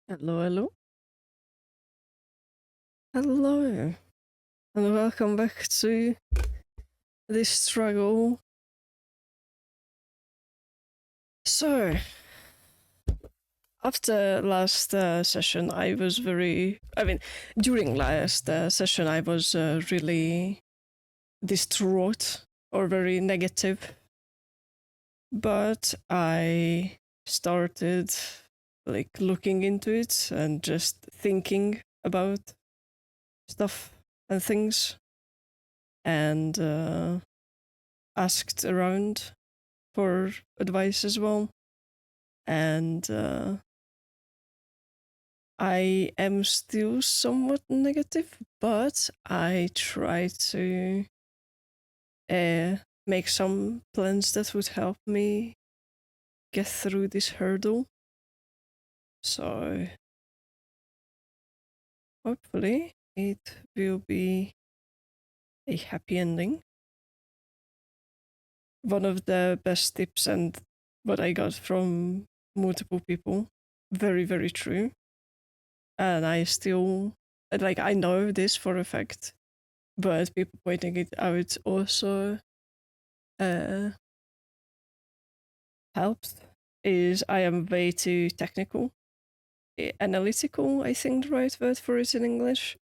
Hello, hello. Hello, and welcome back to this struggle. So, after last session, during last session, I was really distraught or very negative, but I started like looking into it and just thinking about stuff and things and asked around for advice as well. And I am still somewhat negative, but I try to uh, make some plans that would help me get through this hurdle. So hopefully it will be a happy ending. One of the best tips and what I got from multiple people, very, very true. And I still, like, I know this for a fact, but people pointing it out also uh, helps. Is I am way too technical, analytical, I think the right word for it in English,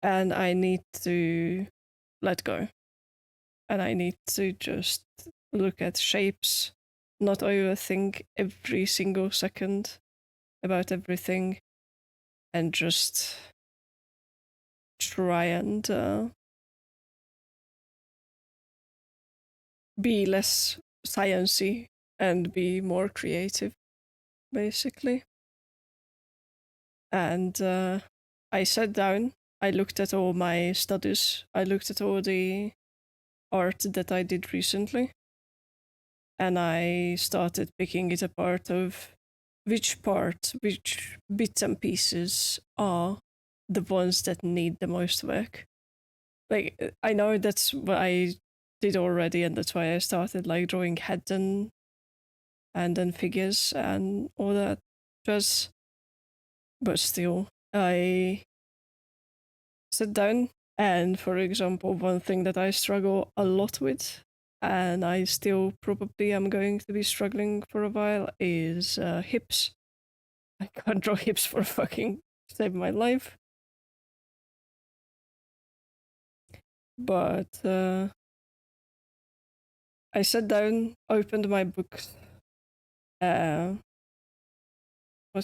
and I need to let go, and I need to just look at shapes, not overthink every single second about everything, and just try and be less sciencey and be more creative, basically. And I sat down, I looked at all my studies, I looked at all the art that I did recently, and I started picking it apart of which bits and pieces are the ones that need the most work. Like, I know that's what I did already, and that's why I started like drawing heads and then figures and all that jazz. But still, I sit down and, for example, one thing that I struggle a lot with, and I still probably am going to be struggling for a while, is hips. I can't draw hips for fucking save my life. But I sat down, opened my books. What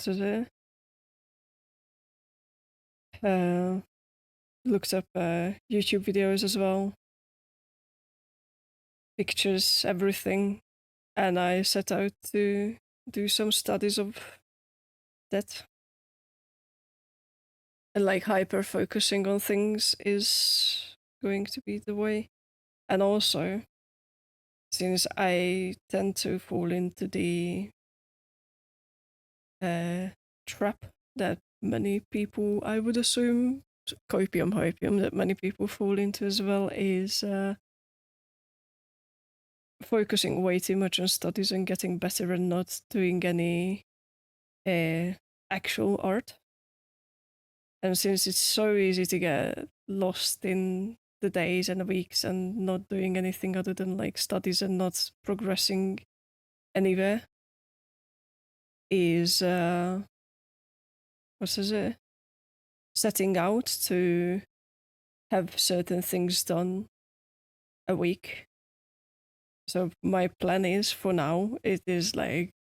is it? Uh, Looked up YouTube videos as well, pictures, everything, and I set out to do some studies of that. And like hyper focusing on things is going to be the way. And also, since I tend to fall into the uh, trap that many people, I would assume, copium hopium, that many people fall into as well, is focusing way too much on studies and getting better and not doing any actual art. And since it's so easy to get lost in the days and the weeks and not doing anything other than like studies and not progressing anywhere, is what is it? Setting out to have certain things done a week. So my plan is, for now, it is like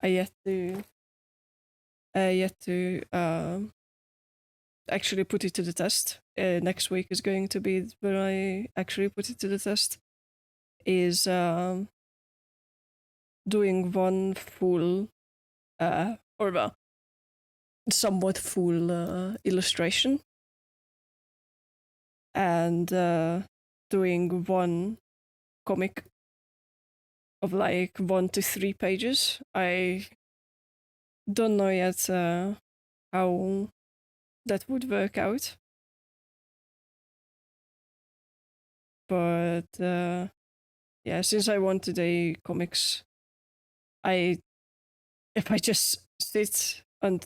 I yet to actually put it to the test. Next week is going to be when I actually put it to the test. Is doing one full, or well, somewhat full illustration, and doing one comic of like 1 to 3 pages. I don't know yet how that would work out, but yeah, since I wanted a comics, I if I just sit and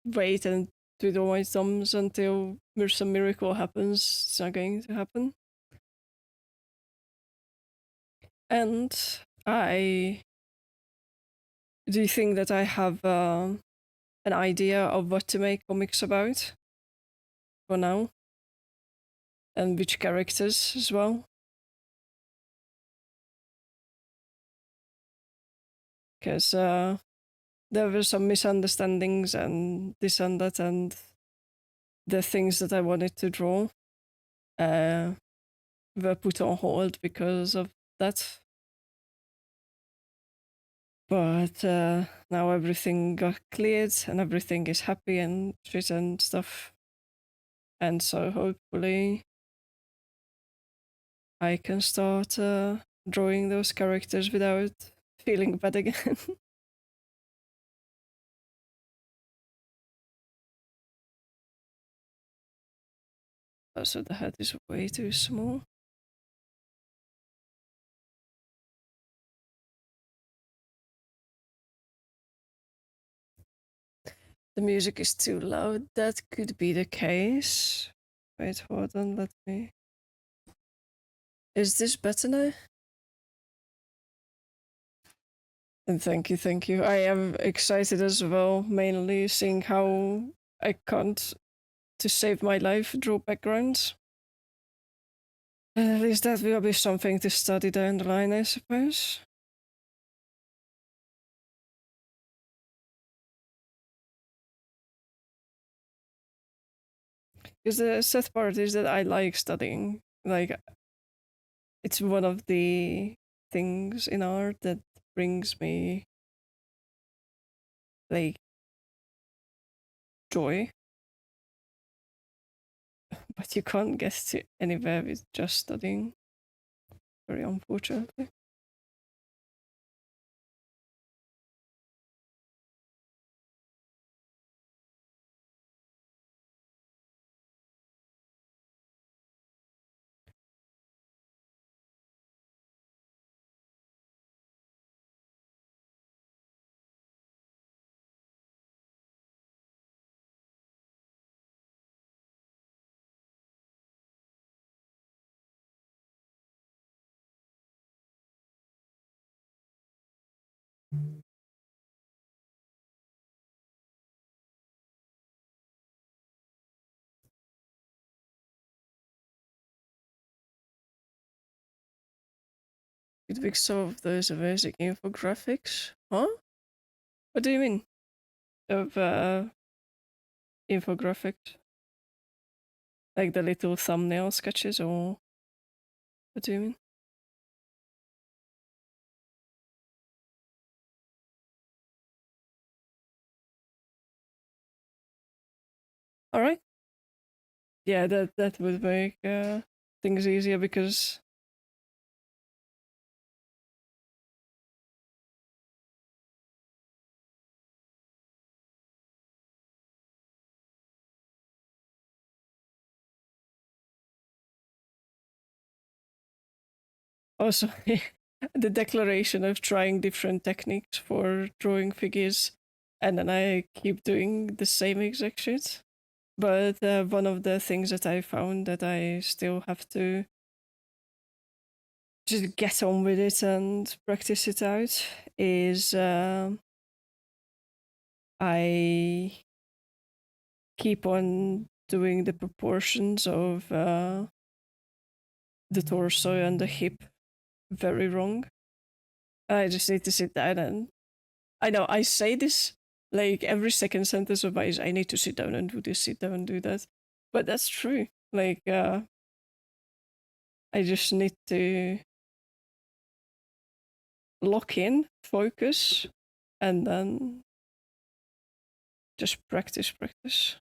wait and twiddle my thumbs until some miracle happens. It's not going to happen. And I do you think that I have an idea of what to make comics about for now, and which characters as well. Because there were some misunderstandings and this and that, and the things that I wanted to draw uh, were put on hold because of that. But now everything got cleared and everything is happy and shit and stuff. And so hopefully I can start drawing those characters without feeling bad again. Also, the head is way too small. The music is too loud. That could be the case. Wait, hold on, let me. Is this better now? And thank you, thank you. I am excited as well, mainly seeing how I can't, to save my life, draw backgrounds. At least that will be something to study down the line, I suppose. Because the sad part is that I like studying. Like, it's one of the things in art that brings me, like, joy. But you can't get to anywhere with just studying. Very unfortunately. Could make some of those amazing infographics. Huh? What do you mean? Of infographics? Like the little thumbnail sketches, or what do you mean? Alright. Yeah, that would make things easier because also the declaration of trying different techniques for drawing figures, and then I keep doing the same exact shit. But one of the things that I found that I still have to just get on with it and practice it out is I keep on doing the proportions of the torso and the hip very wrong. I just need to sit down and I know I say this like every second sentence of mine is I need to sit down and do this, sit down and do that. But that's true. Like I just need to lock in, focus, and then just practice, practice.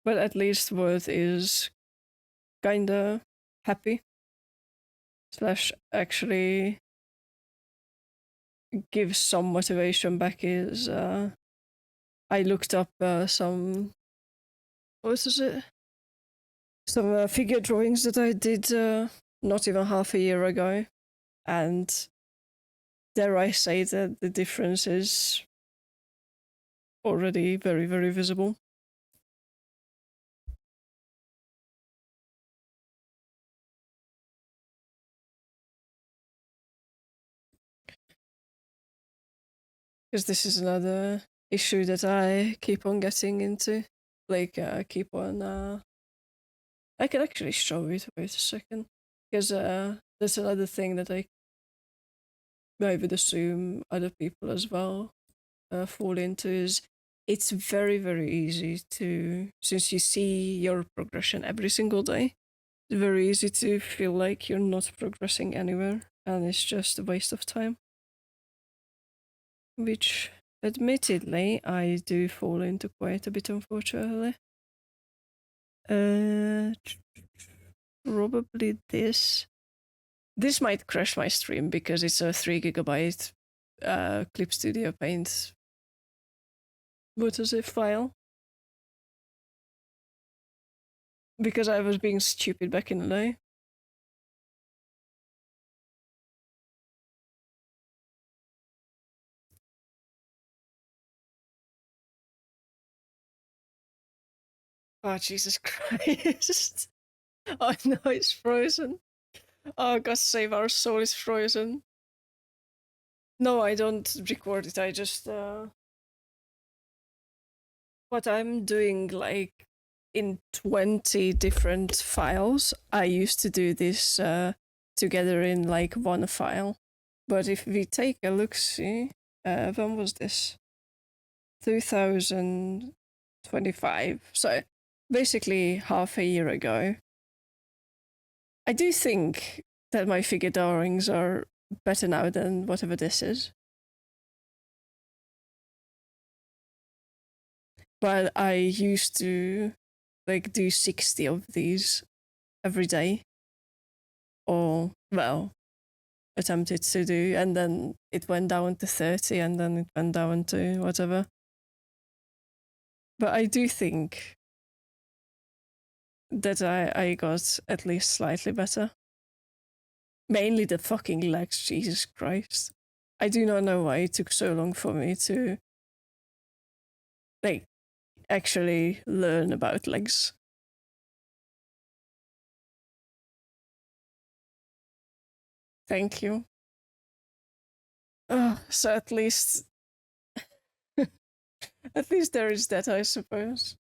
But at least what is kinda happy slash actually gives some motivation back is I looked up some what is it? Some figure drawings that I did not even half a year ago, and dare I say that the difference is already very, very visible. Because this is another issue that I keep on getting into. Like, keep on. I can actually show it. Wait a second. Because that's another thing that I would assume other people as well fall into is it's very, very easy to, since you see your progression every single day, it's very easy to feel like you're not progressing anywhere and it's just a waste of time. Which, admittedly, I do fall into quite a bit, unfortunately. Uh, Probably this. This might crash my stream because it's a 3 GB Clip Studio Paint. What is it file? Because I was being stupid back in the day. Oh, Jesus Christ. Oh no, it's frozen. Oh, God save our soul, it's frozen. No, I don't record it. I just, what I'm doing, like, in 20 different files. I used to do this together in, like, one file. But if we take a look, see, when was this? 2025. So basically half a year ago. I do think that my figure drawings are better now than whatever this is. But I used to like do 60 of these every day. Or well, attempted to do, and then it went down to 30 and then it went down to whatever. But I do think that I got at least slightly better. Mainly the fucking legs, Jesus Christ. I do not know why it took so long for me to like actually learn about legs. Thank you. So at least there is that, I suppose.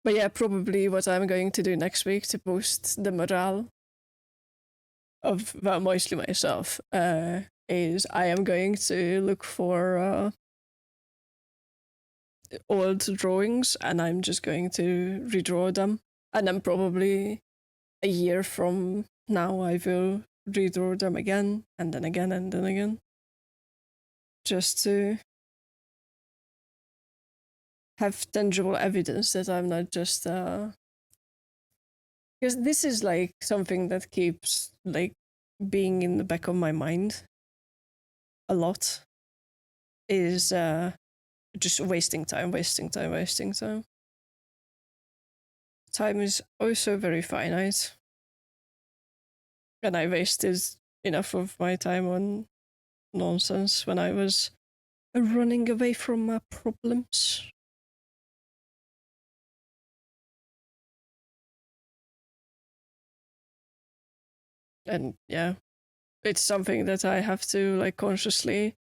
But yeah, probably what I'm going to do next week to boost the morale of, well, mostly myself, is I am going to look for old drawings and I'm just going to redraw them. And then probably a year from now, I will redraw them again and then again and then again. Just to have tangible evidence that I'm not just. Because this is like something that keeps like being in the back of my mind a lot. Is just wasting time, wasting time, wasting time. Time is also very finite. And I wasted enough of my time on nonsense when I was running away from my problems. And yeah, it's something that I have to like consciously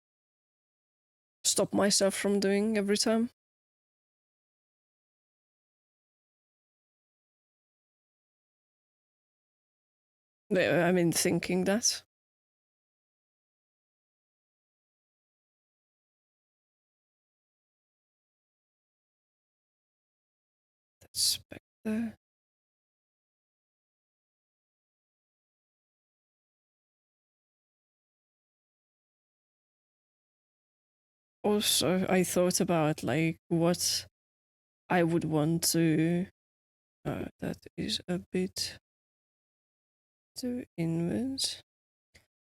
stop myself from doing every time. I mean, thinking that. That's back there. Also, I thought about like what I would want to. That is a bit too inwards.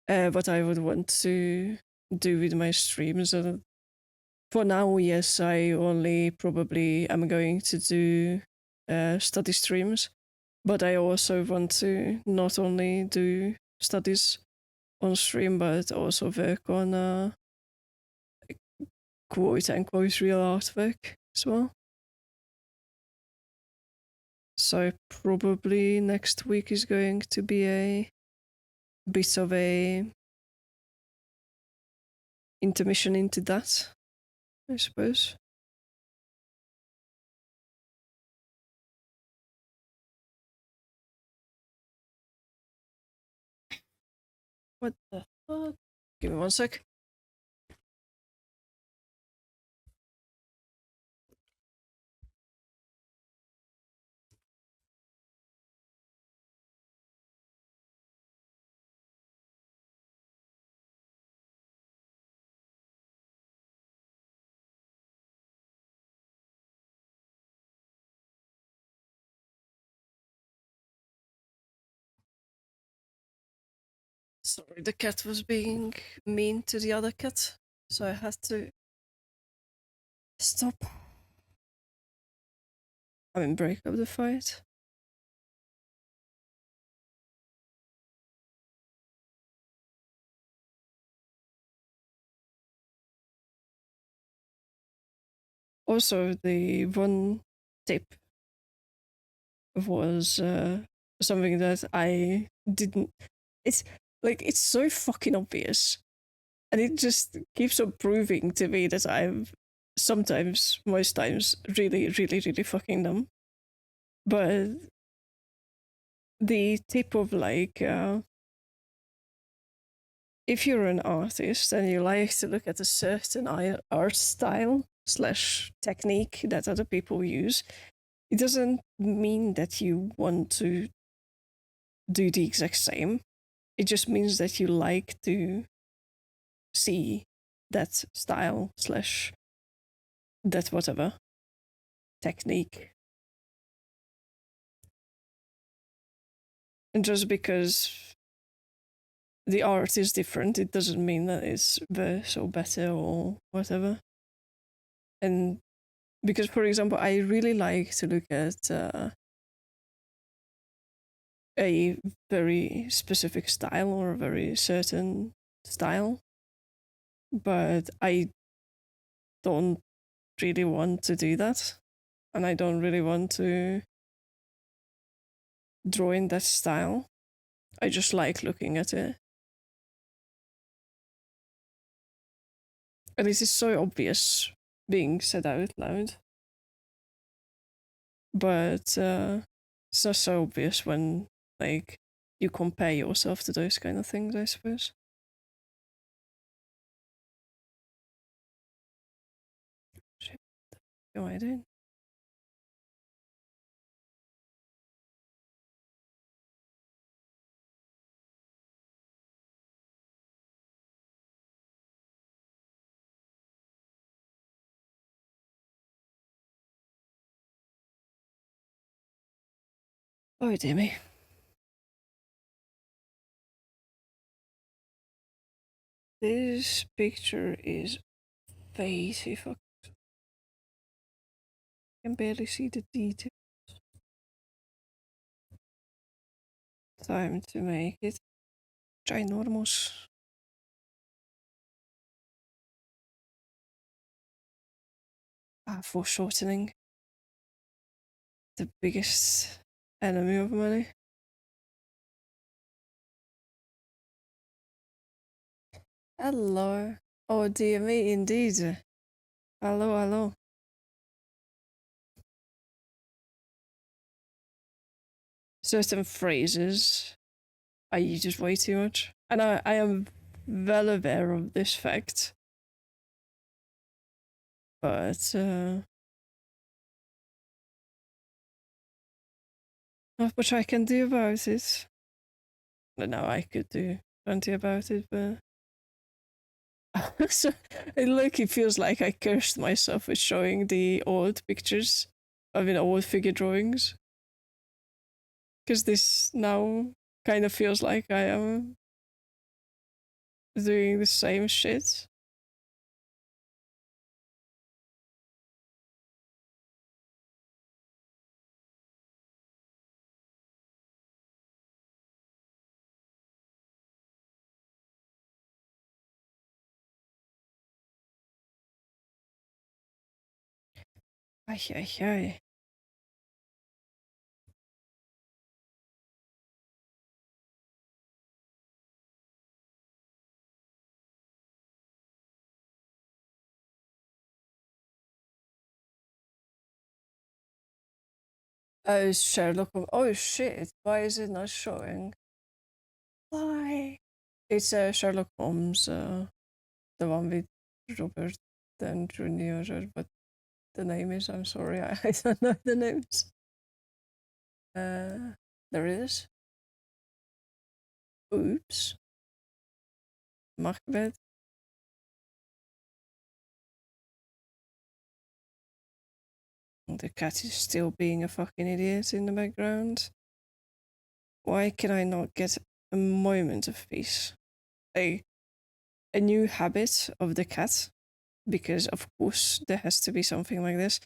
What I would want to do with my streams. For now, yes, I only probably am going to do study streams, but I also want to not only do studies, on stream, but also work on quote unquote real artwork as well. So probably next week is going to be a bit of a intermission into that, I suppose. What the fuck? Give me one sec. Sorry, the cat was being mean to the other cat, so I had to stop. I mean, break up the fight. Also, the one tip was something that I didn't. It's like it's so fucking obvious, and it just keeps on proving to me that I'm sometimes, most times, really, really, really fucking dumb. But the tip of like, if you're an artist and you like to look at a certain art style slash technique that other people use, it doesn't mean that you want to do the exact same. It just means that you like to see that style slash that whatever technique. And just because the art is different, it doesn't mean that it's worse or better or whatever. And because, for example, I really like to look at a very specific style or a very certain style, but I don't really want to do that, and I don't really want to draw in that style. I just like looking at it. And this is so obvious being said out loud. But it's not so obvious when like you compare yourself to those kind of things, I suppose. Shit, what am I doing? Oh dear me. This picture is face if I can barely see the detail. Time to make it ginormous. Foreshortening. The biggest enemy of money. Hello. Oh dear me, indeed. Hello, hello. Certain phrases I use it way too much. And I am well aware of this fact. But not much I can do about it. No, I could do plenty about it, but so it like it feels like I cursed myself with showing the old pictures. I mean old figure drawings. Because this now kind of feels like I am doing the same shit. Ay, ay, ay. Oh, Sherlock Holmes. Oh shit! Why is it not showing? Why? It's Sherlock Holmes, the one with Robert Downey Jr. But the name is, I'm sorry, I don't know the names. There it is. Oops. Macbeth. The cat is still being a fucking idiot in the background. Why can I not get a moment of peace? A new habit of the cat, because of course there has to be something like this.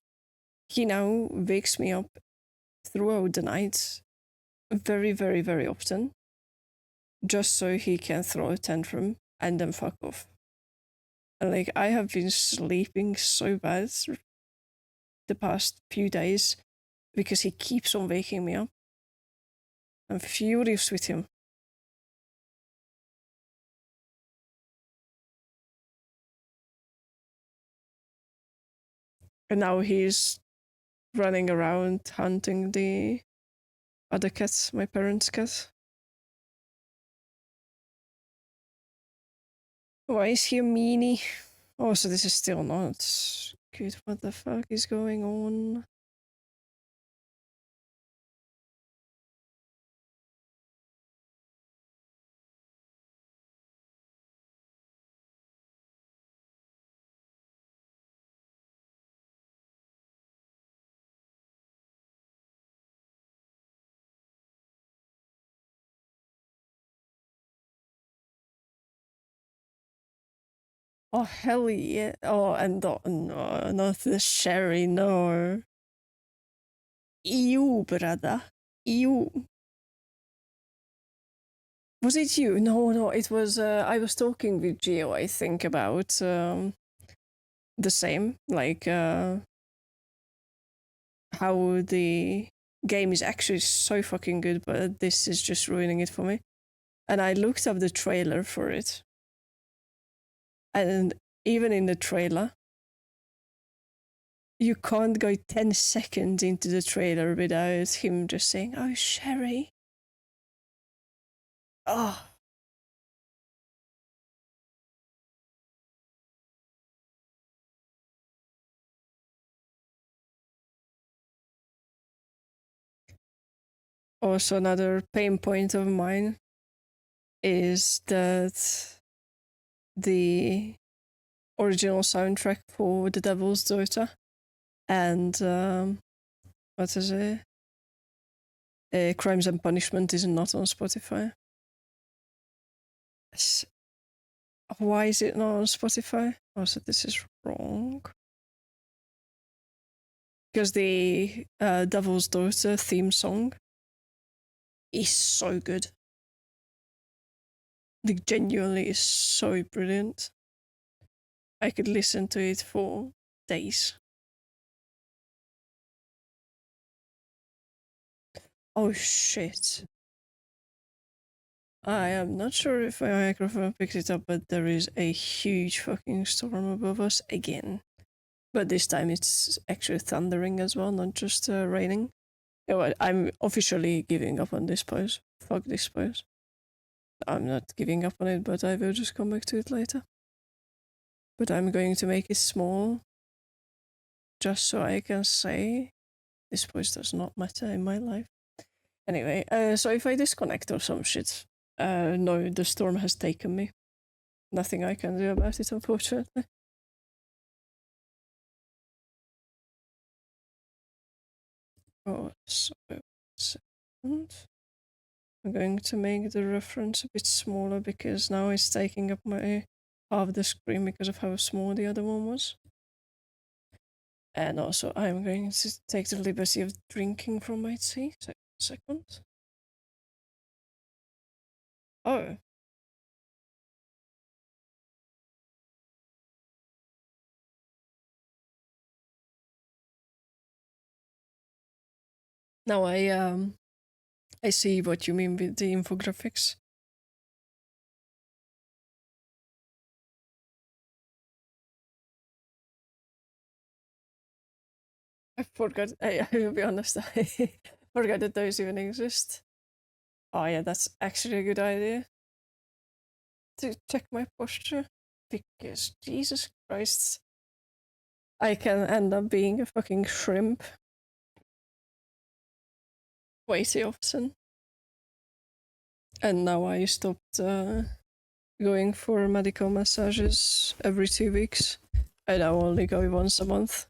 He now wakes me up throughout the night very, very, very often, just so he can throw a tantrum and then fuck off. And like, I have been sleeping so bad the past few days because he keeps on waking me up. I'm furious with him. And now he's running around hunting the other cats, my parents' cats. Why is he a meanie? Oh, so this is still not good. What the fuck is going on? Oh, hell yeah. Oh, and no, not the sherry, no. Ew, brother. Ew. Was it you? No, it was. I was talking with Gio, I think, about the same. Like, how the game is actually so fucking good, but this is just ruining it for me. And I looked up the trailer for it. And even in the trailer, you can't go 10 seconds into the trailer without him just saying, "Oh, Sherry." Oh. Also, another pain point of mine is that the original soundtrack for The Devil's Daughter and what is it? Crimes and Punishment is not on Spotify. Why is it not on Spotify? Oh, so this is wrong. Because the Devil's Daughter theme song is so good. Like, genuinely is so brilliant. I could listen to it for days. Oh shit. I am not sure if my microphone picked it up, but there is a huge fucking storm above us again. But this time it's actually thundering as well, not just raining. I'm officially giving up on this pose. Fuck this pose. I'm not giving up on it, but I will just come back to it later. But I'm going to make it small, just so I can say this pose does not matter in my life. Anyway, so if I disconnect or some shit, no, the storm has taken me. Nothing I can do about it, unfortunately. Oh, so, second. I'm going to make the reference a bit smaller because now it's taking up my half the screen because of how small the other one was. And also, I'm going to take the liberty of drinking from my tea. Second. Oh, Now I see what you mean with the infographics. I forgot. I will be honest. I forgot that those even exist. Oh yeah, that's actually a good idea to check my posture because Jesus Christ, I can end up being a fucking shrimp way too often. And now I stopped going for medical massages every 2 weeks. I now only go once a month.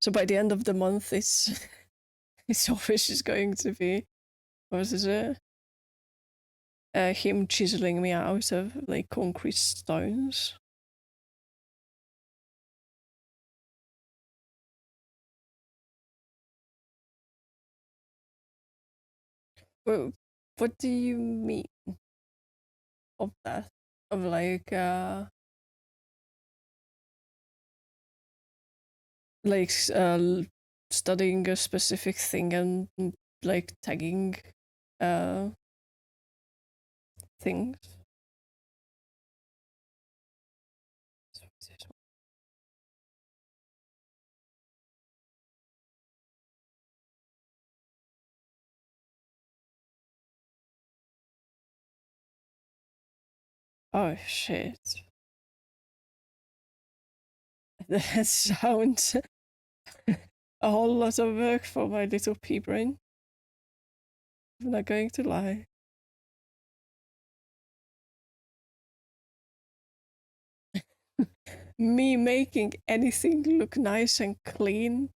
So by the end of the month, it's always just going to be what is it? Him chiseling me out of like concrete stones. Well, what do you mean of that? Of like studying a specific thing and like tagging uh things. Oh shit. That sounds a whole lot of work for my little pea brain. I'm not going to lie. Me making anything look nice and clean.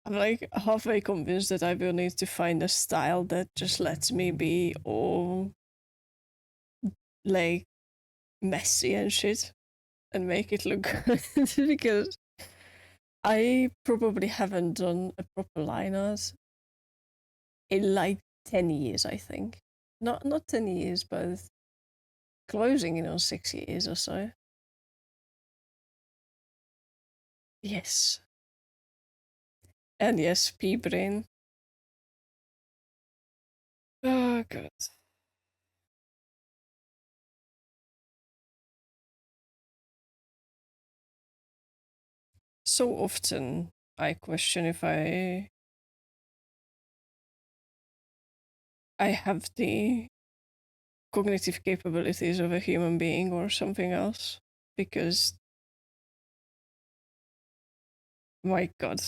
I'm like halfway convinced that I will need to find a style that just lets me be all like messy and shit and make it look good because I probably haven't done a proper line art in like 10 years, I think. Not 10 years, but closing in on 6 years or so. Yes. And yes, pea brain. Oh god. So often I question if I have the cognitive capabilities of a human being or something else because my god,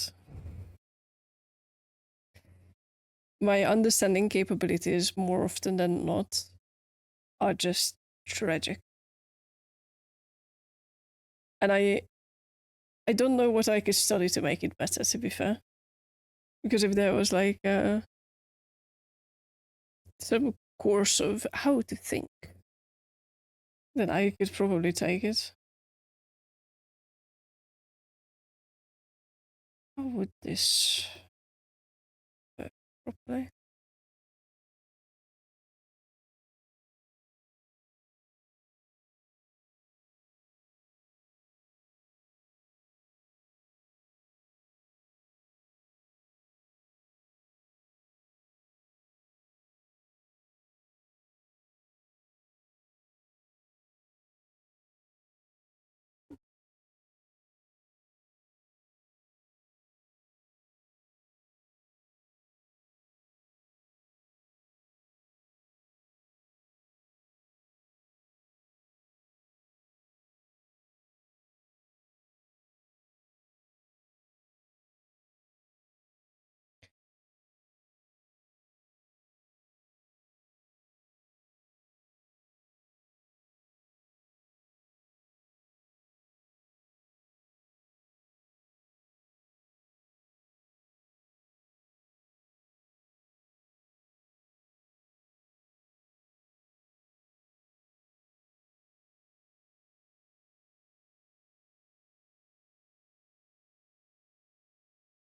my understanding capabilities more often than not are just tragic. And I don't know what I could study to make it better, to be fair. Because if there was like some course of how to think, then I could probably take it. How would this work properly?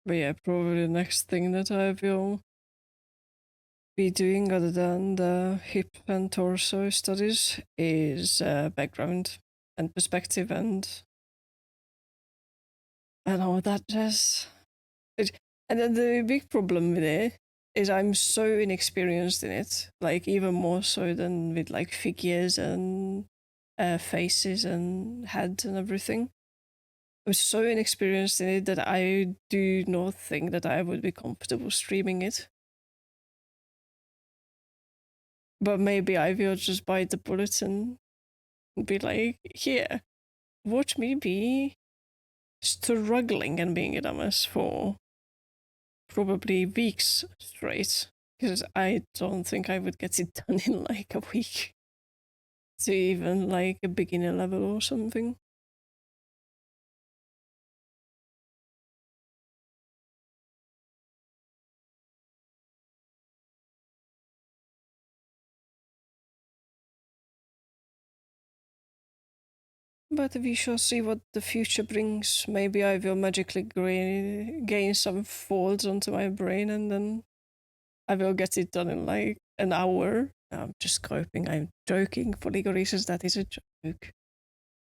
But yeah, probably the next thing that I will be doing other than the hip and torso studies is background and perspective and I know that just it, and then the big problem with it is I'm so inexperienced in it, like even more so than with like figures and faces and heads and everything. I'm so inexperienced in it that I do not think that I would be comfortable streaming it. But maybe I will just bite the bullet and be like, here, watch me be struggling and being a dumbass for probably weeks straight. Because I don't think I would get it done in like a week to even like a beginner level or something. But we shall see what the future brings. Maybe I will magically gain some folds onto my brain and then I will get it done in like an hour. I'm just coping. I'm joking. For legal reasons, that is a joke.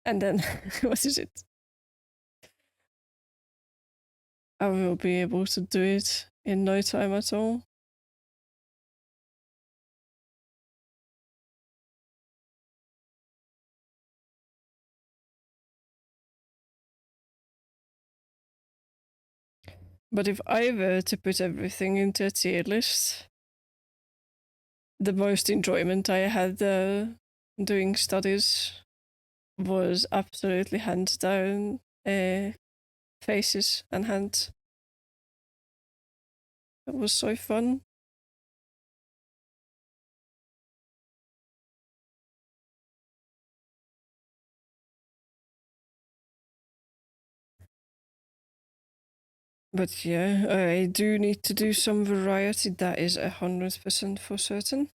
And then, what is it? I will be able to do it in no time at all. But if I were to put everything into a tier list, the most enjoyment I had doing studies was absolutely hands down faces and hands. It was so fun. But yeah, I do need to do some variety. That is 100% for certain.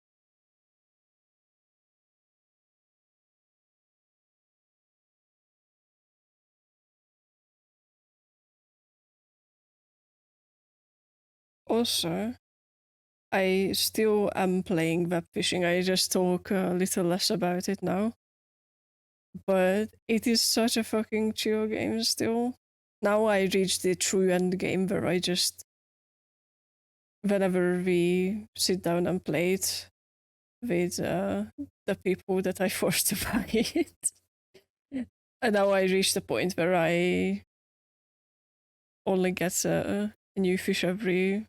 Also, I still am playing web fishing. I just talk a little less about it now. But it is such a fucking chill game still. Now I reached the true end game where I just, whenever we sit down and play it with the people that I forced to buy it, and now I reached the point where I only get a new fish every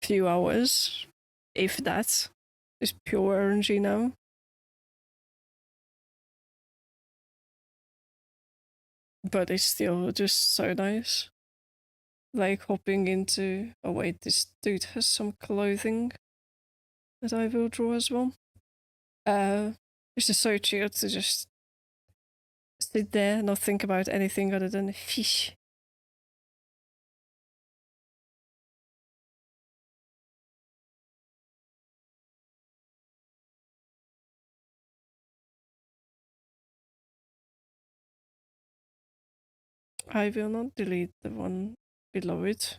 few hours, if that. Is pure RNG now. But it's still just so nice. Like hopping into. Oh, wait, this dude has some clothing that I will draw as well. It's just so chill to just sit there and not think about anything other than fish. I will not delete the one below it.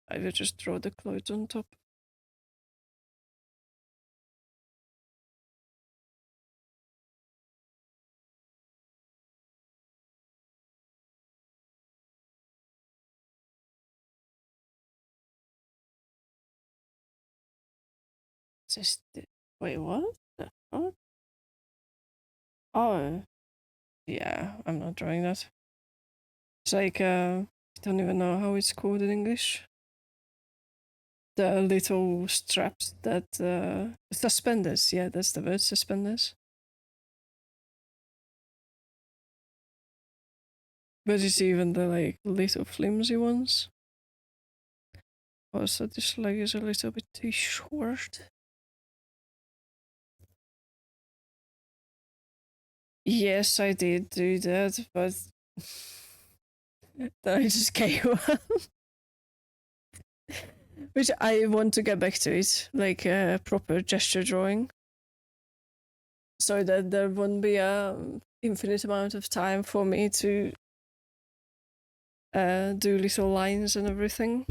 I will just draw the clothes on top. Just wait, what? The fuck? Oh, yeah, I'm not drawing that. It's like I don't even know how it's called in English. The little straps that suspenders. Yeah, that's the word, suspenders. But it's even the like little flimsy ones. Also, this leg is a little bit too short. Yes, I did do that, but then I just gave up. Which I want to get back to it, like a proper gesture drawing, so that there won't be a infinite amount of time for me to do little lines and everything.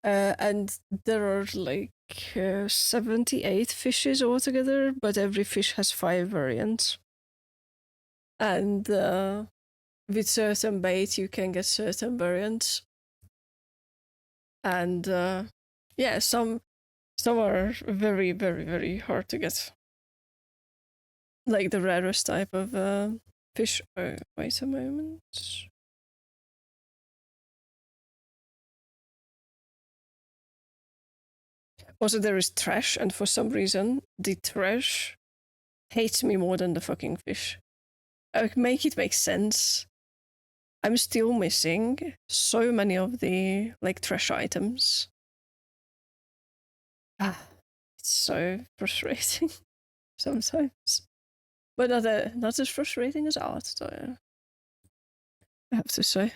And there are like like 78 fishes altogether, but every fish has 5 variants. And with certain bait, you can get certain variants. And yeah, some are very, very, very hard to get. Like the rarest type of fish. Oh, wait a moment. Also, there is trash, and for some reason, the trash hates me more than the fucking fish. I make it make sense. I'm still missing so many of the like trash items. Ah, it's so frustrating sometimes, but not as frustrating as art, though. I have to say.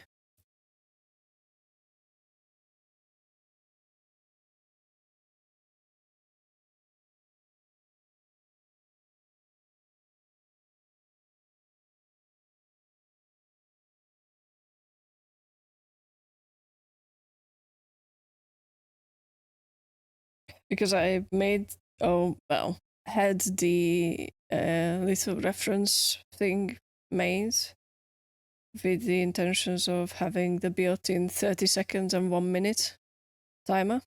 Because I made had the little reference thing made with the intentions of having the built-in 30 seconds and 1 minute timer,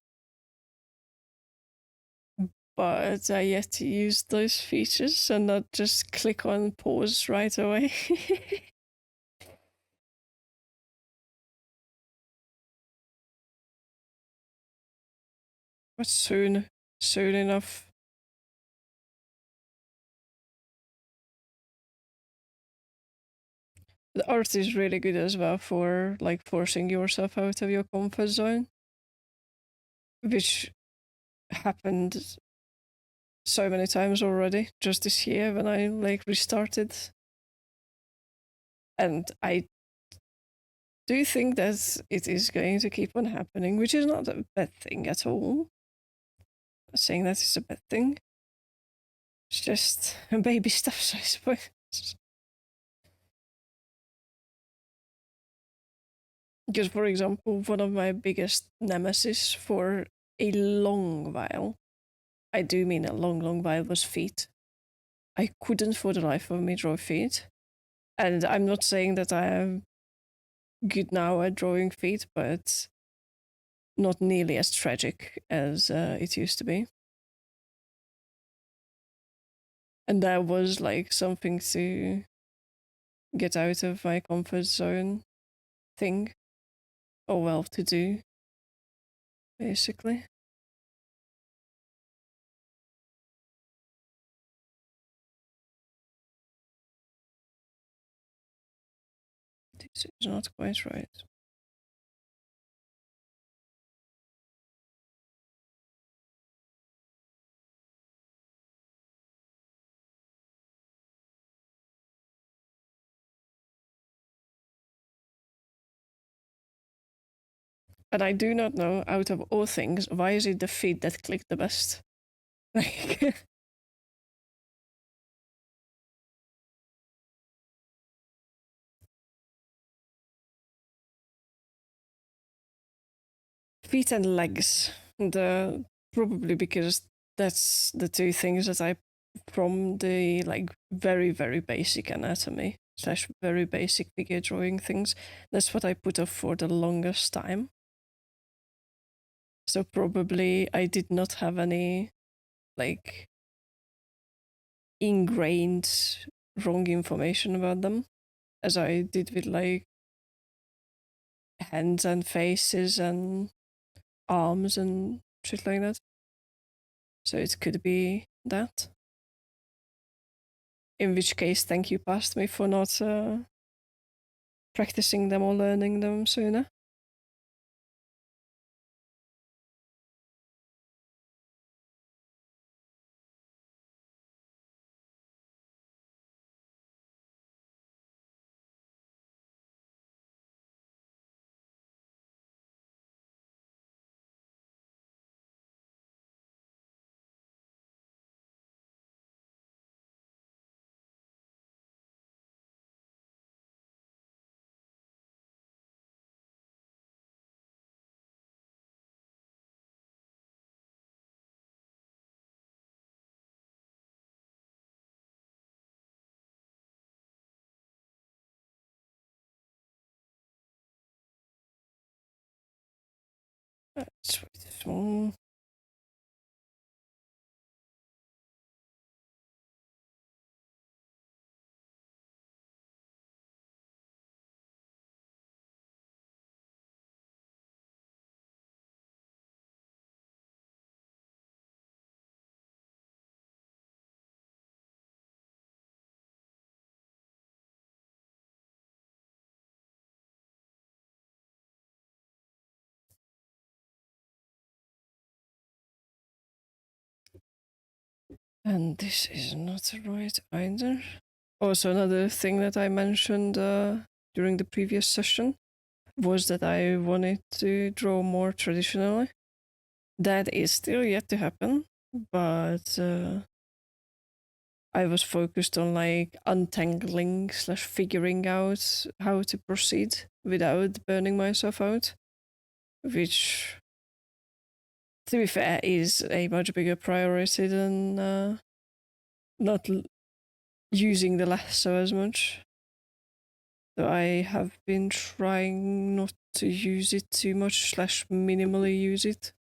but I yet to use those features and not just click on pause right away. But soon enough. The art is really good as well for like forcing yourself out of your comfort zone, which happened so many times already just this year when I like restarted. And I do think that it is going to keep on happening, which is not a bad thing at all. I'm not saying that it's a bad thing. It's just baby steps, I suppose. Because, for example, one of my biggest nemesis for a long while, I do mean a long, long while, was feet. I couldn't for the life of me draw feet. And I'm not saying that I am good now at drawing feet, but not nearly as tragic as it used to be. And that was like something to get out of my comfort zone thing, or well, to do, basically. This is not quite right. And I do not know, out of all things, why is it the feet that click the best? Like, feet and legs. The probably because that's the two things that I from the like very very basic anatomy slash very basic figure drawing things. That's what I put off for the longest time. So probably I did not have any like ingrained wrong information about them as I did with like hands and faces and arms and shit like that. So it could be that. In which case, thank you, past me, for not practicing them or learning them sooner. It's small. And this is not right either. Also, another thing that I mentioned during the previous session was that I wanted to draw more traditionally. That is still yet to happen, but I was focused on like untangling slash figuring out how to proceed without burning myself out, which, to be fair, is a much bigger priority than not using the lasso as much. So I have been trying not to use it too much slash minimally use it.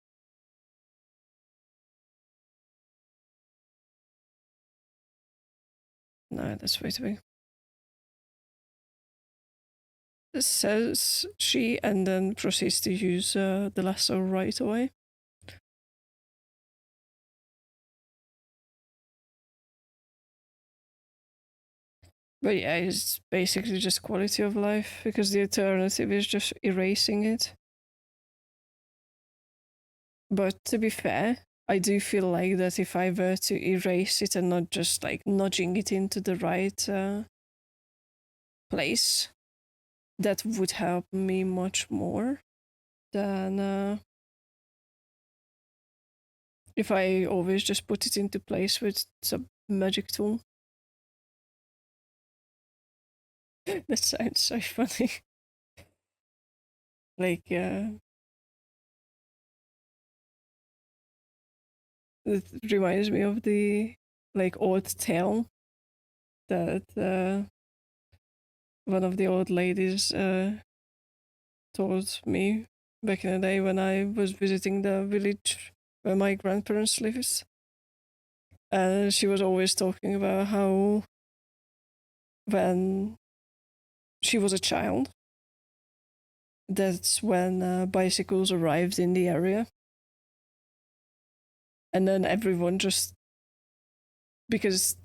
No, that's way too big. Says she, and then proceeds to use the lasso right away. But yeah, it's basically just quality of life because the alternative is just erasing it. But to be fair, I do feel like that if I were to erase it and not just like nudging it into the right place, that would help me much more than if I always just put it into place with some magic tool. That sounds so funny. Like, it reminds me of the like old tale that one of the old ladies told me back in the day when I was visiting the village where my grandparents lived. And she was always talking about how when she was a child, that's when bicycles arrived in the area. And then everyone just, because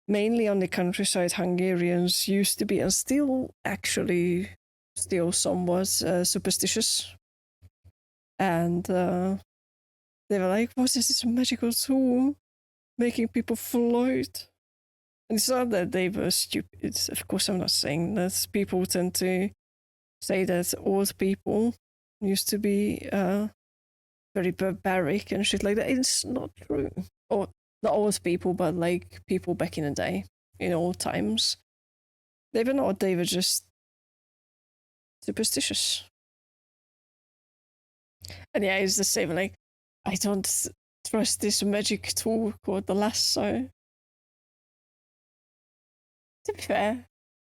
mainly on the countryside, Hungarians used to be, and still actually, still somewhat superstitious. And they were like, what is this magical tool making people float? And it's not that they were stupid. Of course, I'm not saying that. People tend to say that old people used to be very barbaric and shit like that. It's not true. Or not old people, but like people back in the day, in old times. They were not, they were just superstitious. And yeah, it's the same. Like, I don't trust this magic tool called the lasso. To be fair,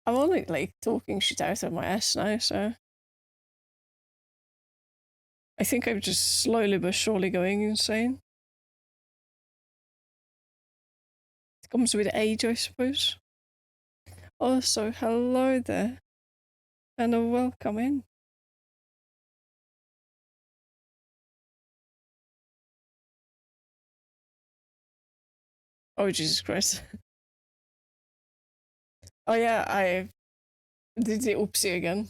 I'm only like talking shit out of my ass now, so I think I'm just slowly but surely going insane. It comes with age, I suppose. Also, hello there, and a welcome in. Oh, Jesus Christ. Oh, yeah, I did the oopsie again.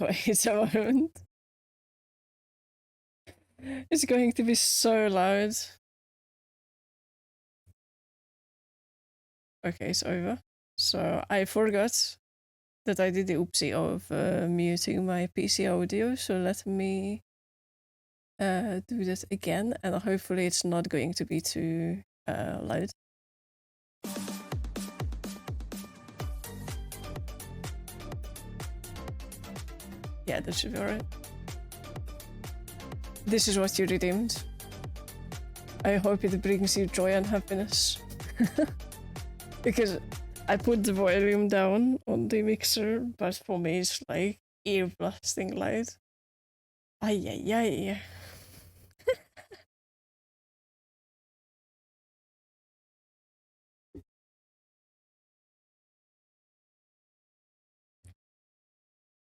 Wait a moment. It's going to be so loud. Okay, it's over. So I forgot that I did the oopsie of muting my PC audio. So let me do that again, and hopefully it's not going to be too loud. Yeah, that should be alright. This is what you redeemed. I hope it brings you joy and happiness. Because I put the volume down on the mixer, but for me it's like ear blasting loud. Ay, ay, ay.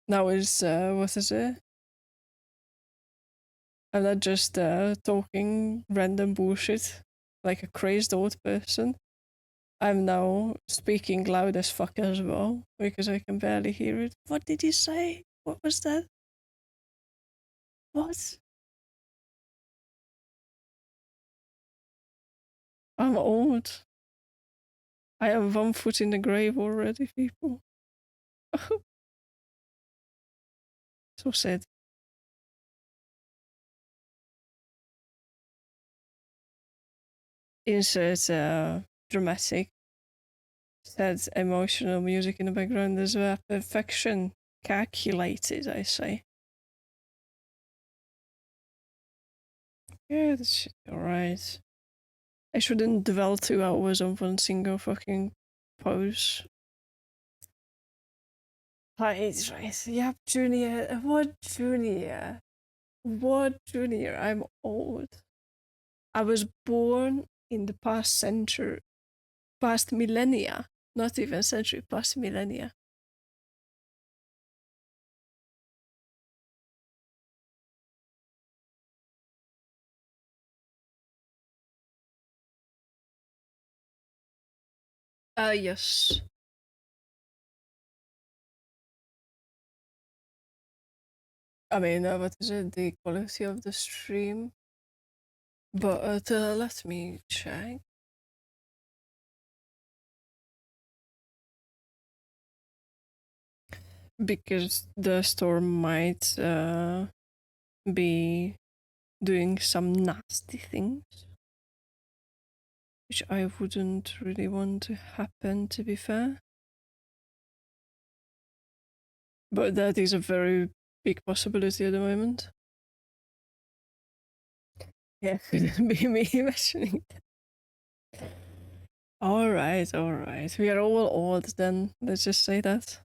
Now is, what is it? I'm not just talking random bullshit like a crazed old person. I'm now speaking loud as fuck as well because I can barely hear it. What did you say? What was that? What? I'm old. I have one foot in the grave already, people. So sad. Insert dramatic, sad, emotional music in the background as well. Perfection. Calculated, I say. Yeah, this shit alright. I shouldn't dwell 2 hours on one single fucking pose. Right. Yep, Junior. What Junior? What Junior? I'm old. I was born in the past century, past millennia. Not even century, past millennia. Yes. I mean, what is it? The quality of the stream. But let me check. Because the storm might be doing some nasty things, which I wouldn't really want to happen, to be fair. But that is a very big possibility at the moment. Yeah, couldn't be me imagining that. Alright. We are all old then, let's just say that.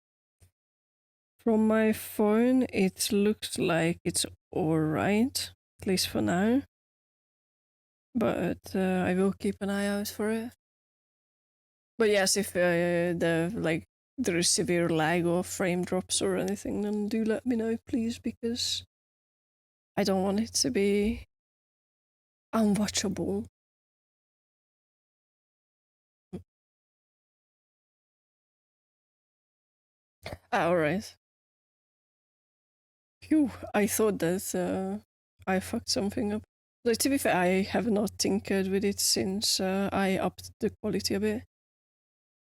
From my phone, it looks like it's alright, at least for now. But I will keep an eye out for it. But yes, if there is severe lag or frame drops or anything, then do let me know, please, because I don't want it to be unwatchable. Alright. Phew, I thought that I fucked something up. Like, to be fair, I have not tinkered with it since I upped the quality a bit.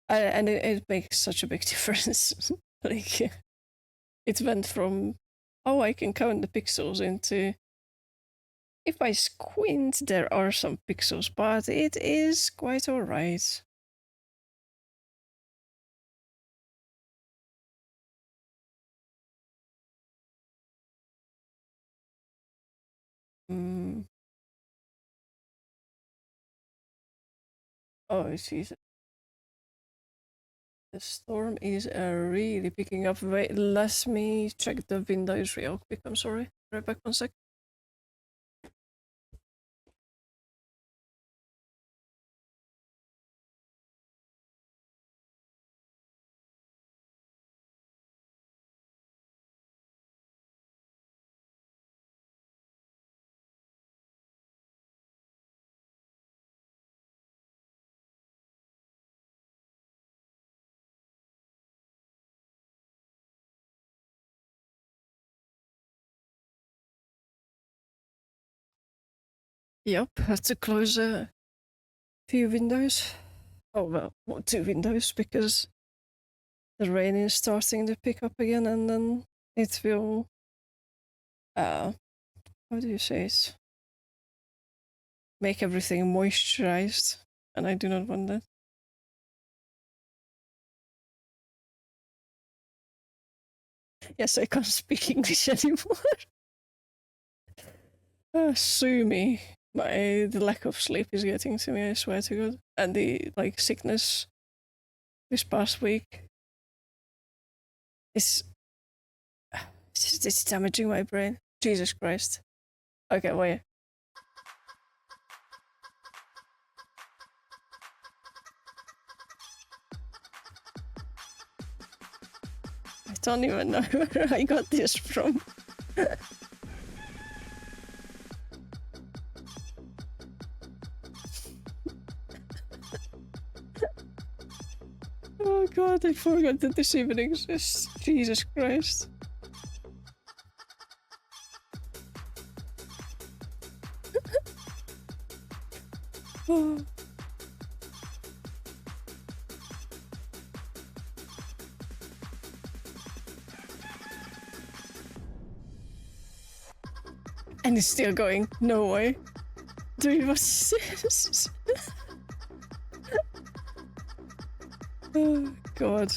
And it makes such a big difference. Like, it went from, oh, I can count the pixels into, if I squint, there are some pixels, but it is quite alright. Mm. Oh, jeez. The storm is really picking up. Wait, let me check the windows real quick. I'm sorry. Right back 1 sec. Yep, had to close a few windows. Oh, well, 2 windows because the rain is starting to pick up again and then it will, how do you say it? Make everything moisturized. And I do not want that. Yes, I can't speak English anymore. Sue me. The lack of sleep is getting to me, I swear to God. And the sickness this past week is it's damaging my brain. Jesus Christ. Okay, wait. I don't even know where I got this from. Oh god, I forgot that this even exists. Jesus Christ. Oh. And it's still going. No way. Dude, what's this? Oh god.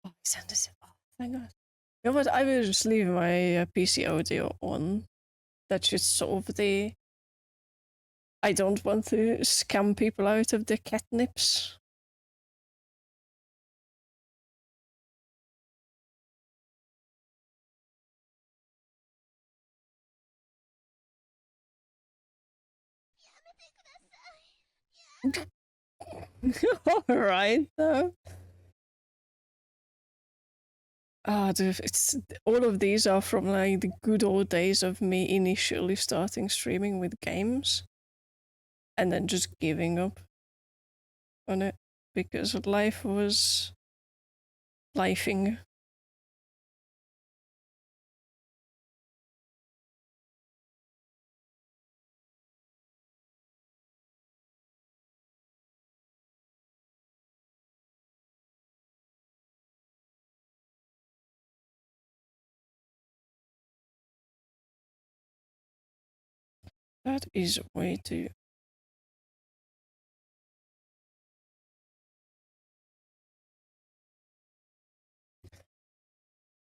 Oh, send this. Oh, thank god. You know what? I will just leave my PC audio on. That should solve the. I don't want to scam people out of the catnips. Alright, though. Ah, it's all of these are from like the good old days of me initially starting streaming with games and then just giving up on it because life was lifing. That is way too.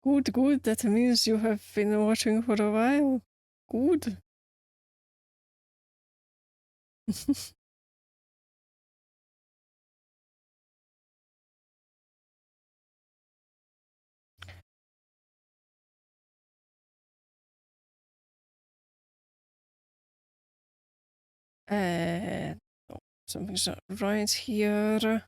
Good, good. That means you have been watching for a while. Good. Oh, something's not right here.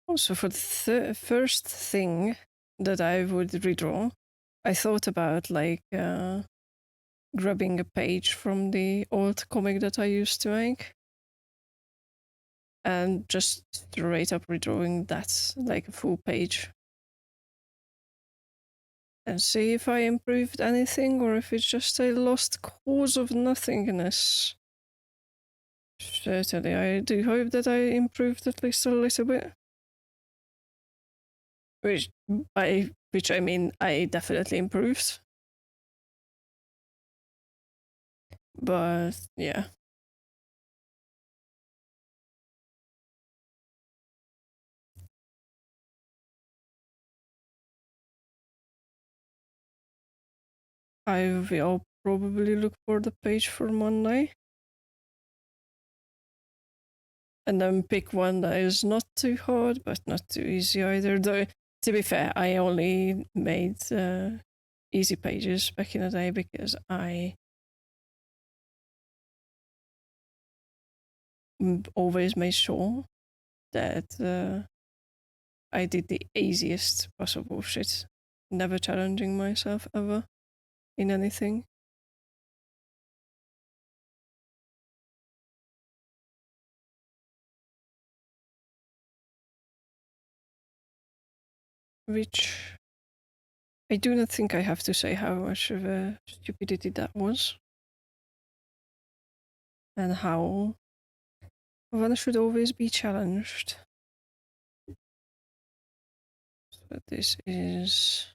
Also, for the first thing that I would redraw, I thought about like grabbing a page from the old comic that I used to make and just straight up redrawing that like a full page and see if I improved anything or if it's just a lost cause of nothingness. Certainly, I do hope that I improved at least a little bit. Which I mean I definitely improved. But yeah. I will probably look for the page for Monday. And then pick one that is not too hard, but not too easy either. Though, to be fair, I only made easy pages back in the day because I always made sure that I did the easiest possible shit, never challenging myself ever. in anything. Which I do not think I have to say how much of a stupidity that was. And how one should always be challenged. So this is...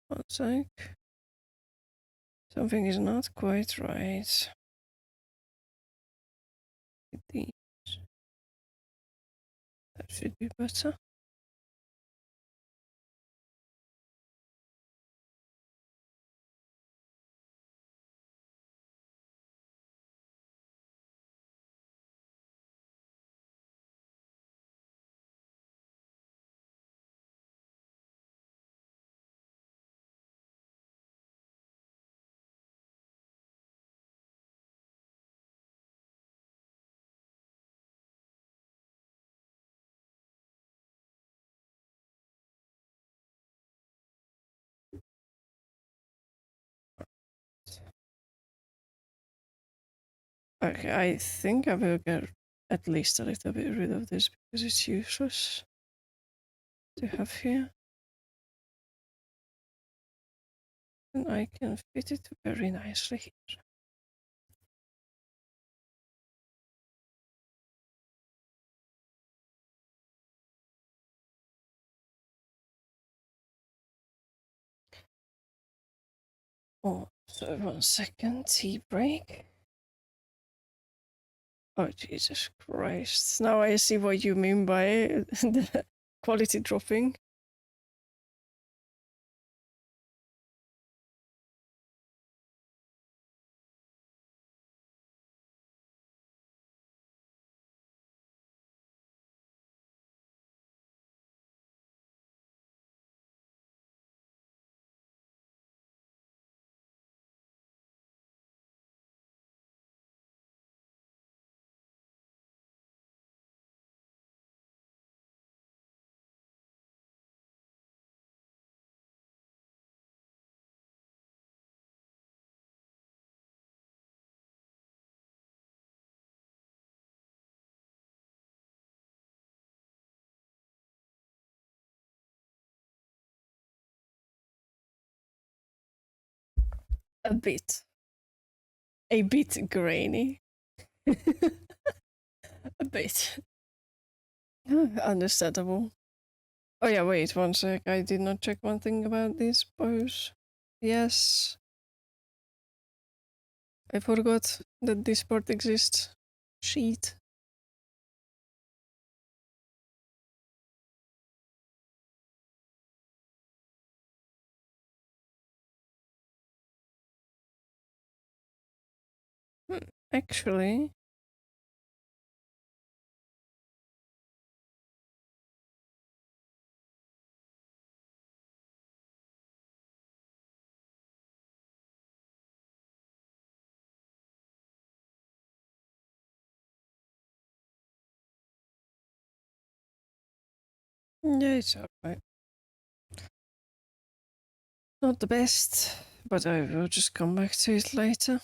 one sec. Something is not quite right. With these. That should be better. Okay, I think I will get at least a little bit rid of this because it's useless to have here. And I can fit it very nicely here. Oh, so 1 second, tea break. Oh, Jesus Christ. Now I see what you mean by the quality dropping. A bit. A bit grainy. A bit. Understandable. Oh yeah, wait 1 sec. I did not check one thing about these bows. Yes. I forgot that this part exists. Sheet. Actually, yeah, it's alright. Not the best, but I will just come back to it later.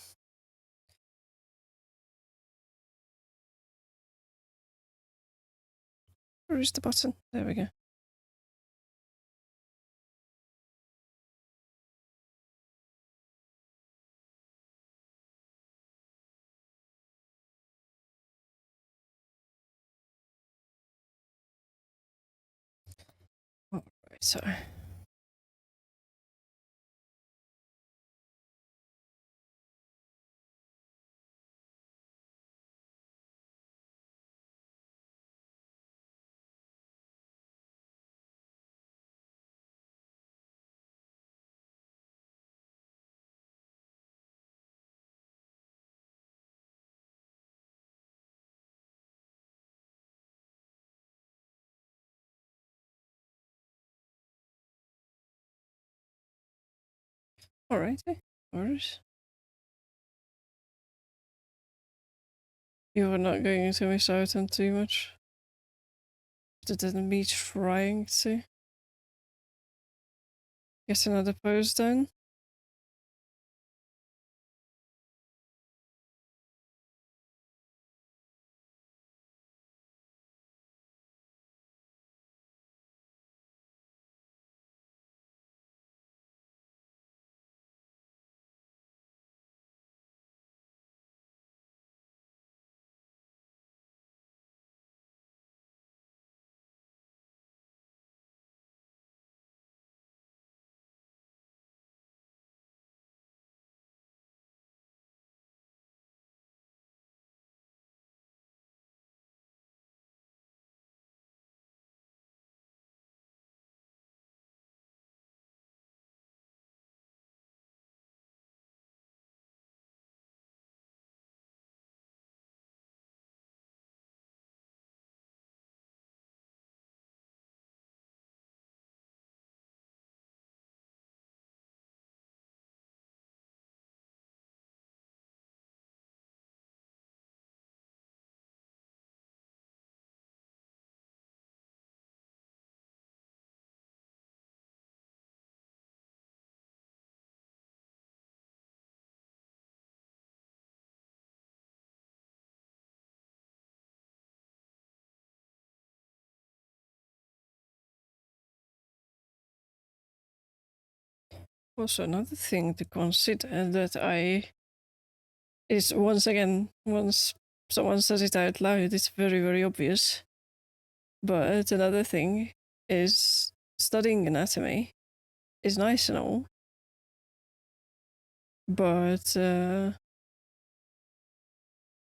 Where is the button? There we go. Alright, so. Alrighty. Worries. You are not going to miss out on too much. faster than me trying to get another pose done. Also, another thing to consider that I is once again, once someone says it out loud, it's very, very obvious. But another thing is studying anatomy is nice and all, but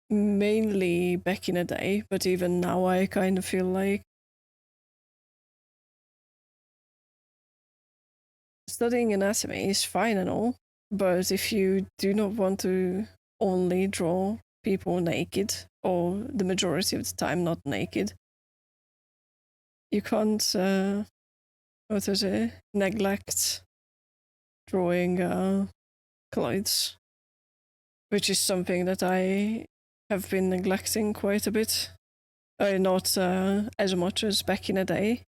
mainly back in the day, but even now I kind of feel like studying anatomy is fine and all, but if you do not want to only draw people naked, or the majority of the time not naked, you can't, what is it, neglect drawing clothes, which is something that I have been neglecting quite a bit. Not as much as back in the day,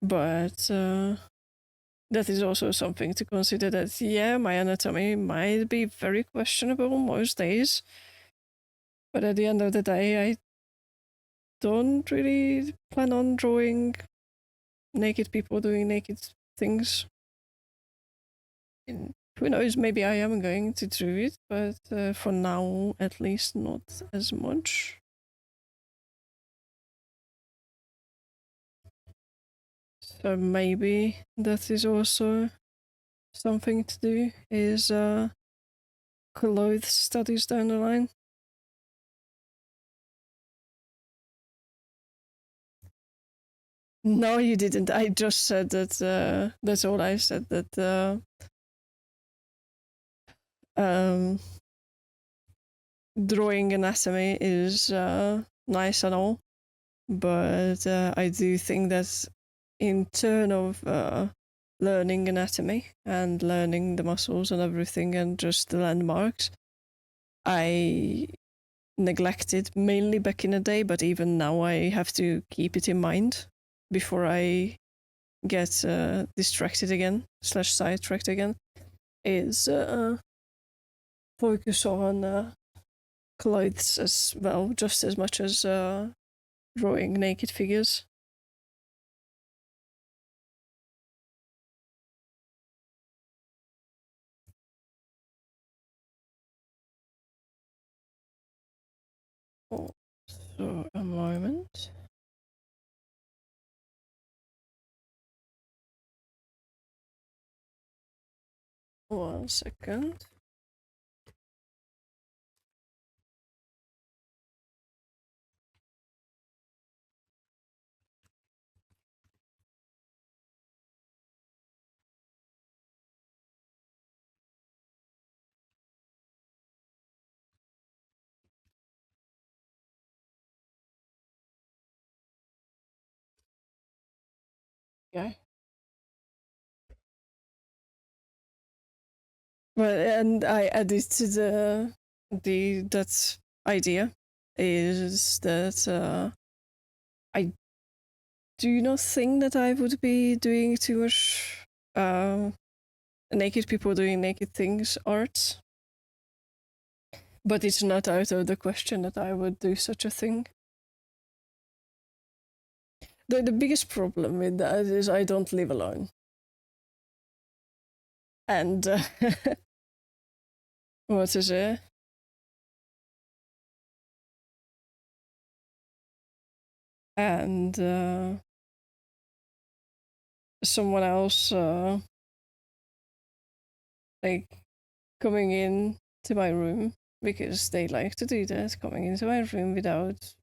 but that is also something to consider, that yeah, my anatomy might be very questionable most days, but at the end of the day, I don't really plan on drawing naked people doing naked things. And who knows, maybe I am going to do it, but for now, at least, not as much. So maybe that is also something to do, is clothes studies down the line. No, you didn't. I just said that. That's all I said. That um, drawing anatomy is nice and all, but I do think that in turn of learning anatomy and learning the muscles and everything and just the landmarks, I neglected mainly back in the day, but even now I have to keep it in mind before I get distracted again slash sidetracked again, is focus on clothes as well, just as much as drawing naked figures. Oh, so a moment. One second. Yeah. But and I added to the that idea is that I do not think that I would be doing too much naked people doing naked things art, but it's not out of the question that I would do such a thing. The biggest problem with that is I don't live alone. And what is it? And someone else like coming in to my room because they like to do that, coming into my room without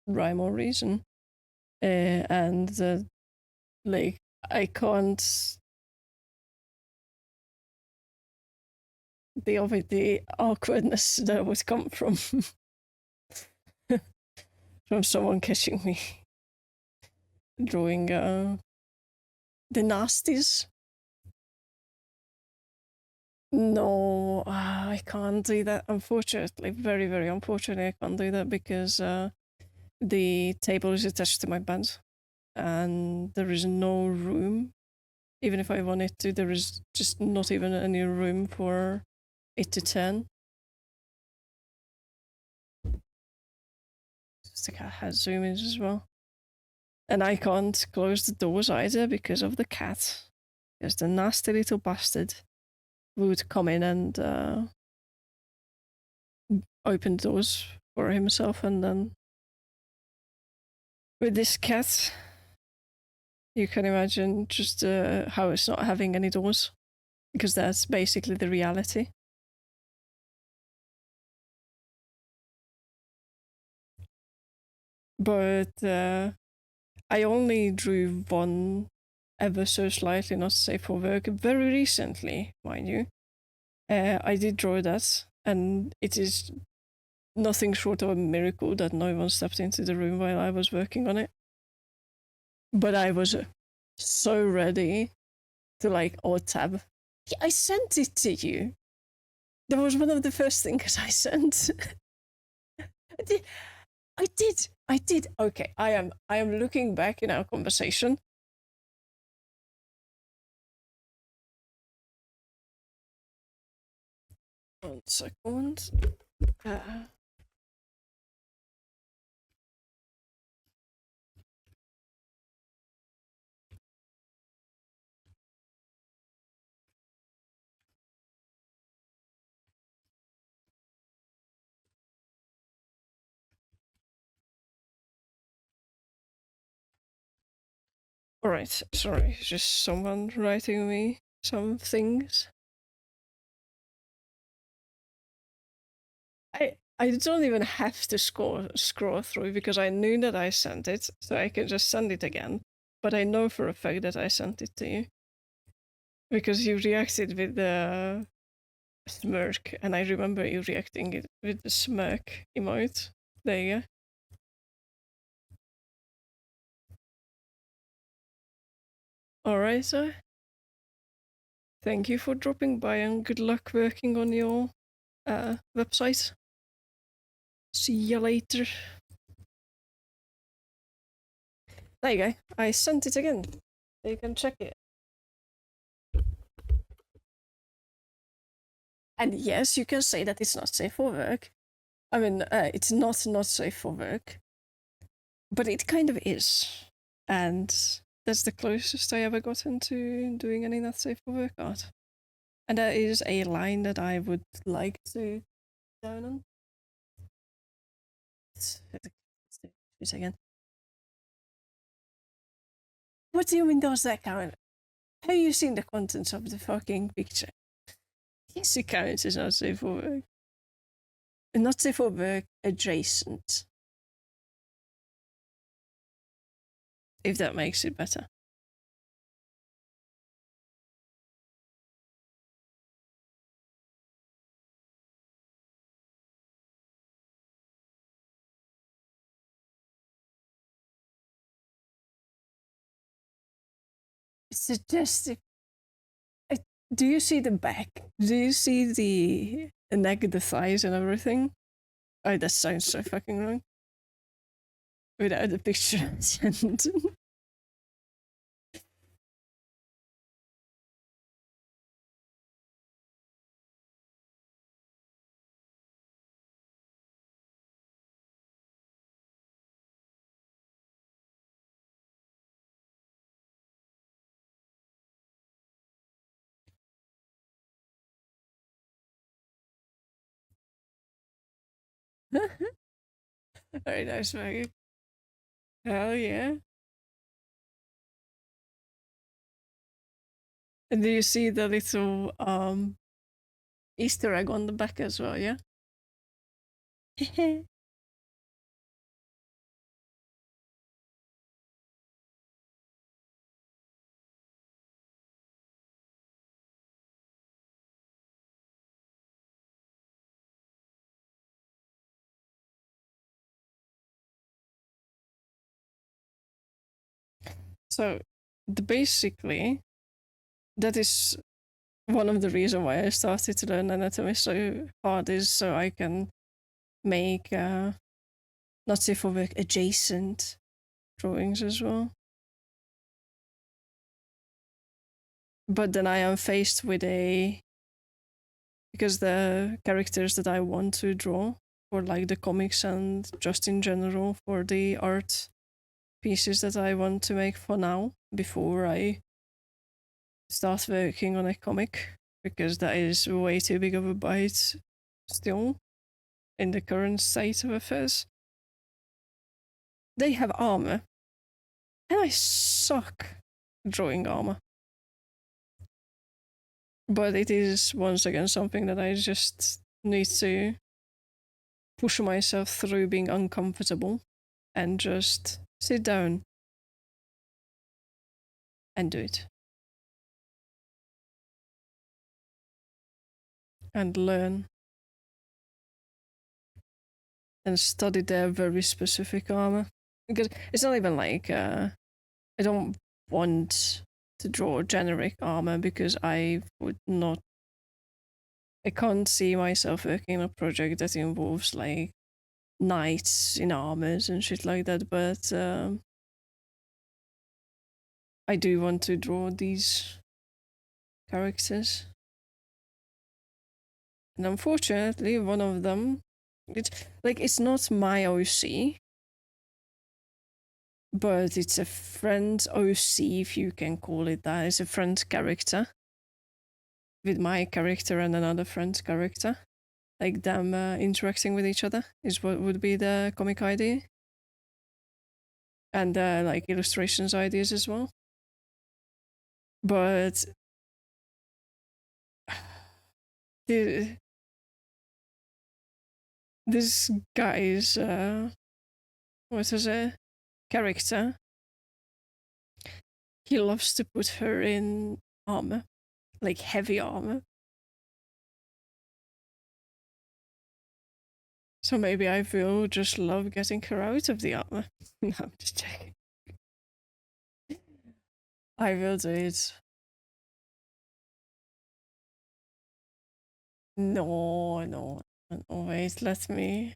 rhyme or reason. And like I can't deal with the awkwardness that would come from from someone catching me drawing the nasties. No, I can't do that. Unfortunately, very, very unfortunately, I can't do that because the table is attached to my bed and there is no room. Even if I wanted to, there is just not even any room for it to turn. Just the cat has zoom in as well. And I can't close the doors either because of the cat. Because the nasty little bastard would come in and open doors for himself, and then with this cat, you can imagine just how it's not having any doors, because that's basically the reality. But I only drew one ever so slightly not safe for work very recently, mind you. I did draw that, and it is nothing short of a miracle that no one stepped into the room while I was working on it. But I was so ready to like alt tab. I sent it to you. That was one of the first things I sent. I did. Okay, I am looking back in our conversation. One second. All right, sorry, just someone writing me some things. I don't even have to scroll through because I knew that I sent it, so I can just send it again. But I know for a fact that I sent it to you because you reacted with the smirk, and I remember you reacting it with the smirk emote. There you go. All right, so thank you for dropping by, and good luck working on your website. See you later. There you go. I sent it again. You can check it. And yes, you can say that it's not safe for work. I mean, it's not safe for work, but it kind of is. And that's the closest I ever got into doing any not safe for work art. And that is a line that I would like to down on. Let's do this again. What do you mean does that count? Have you seen the contents of the fucking picture? Yes, it counts as not safe for work. Not safe for work adjacent. If that makes it better. Suggestive. Do you see the back? Do you see the neck, the thighs, and everything? Oh, that sounds so fucking wrong. Without the picture. Very nice, Maggie. Hell yeah. And do you see the little Easter egg on the back as well, yeah? So basically that is one of the reasons why I started to learn anatomy so hard is so I can make not safe for work adjacent drawings as well. But then I am faced with because the characters that I want to draw for like the comics and just in general for the art pieces that I want to make for now before I start working on a comic, because that is way too big of a bite still in the current state of affairs. They have armor, and I suck drawing armor. But it is once again something that I just need to push myself through being uncomfortable and just sit down and do it and learn and study their very specific armor, because it's not even like I don't want to draw generic armor because I would not. I can't see myself working on a project that involves like knights in armors and shit like that. But I do want to draw these characters, and unfortunately, one of them, it's not my OC, but it's a friend OC, if you can call it that. It's a friend character with my character and another friend's character. Like them interacting with each other is what would be the comic idea. And like illustrations ideas as well. But the, this guy's, what is it, character, he loves to put her in armor, like heavy armor. So maybe I will just love getting her out of the armor. No, I'm just joking. I will do it. No. Wait, let me.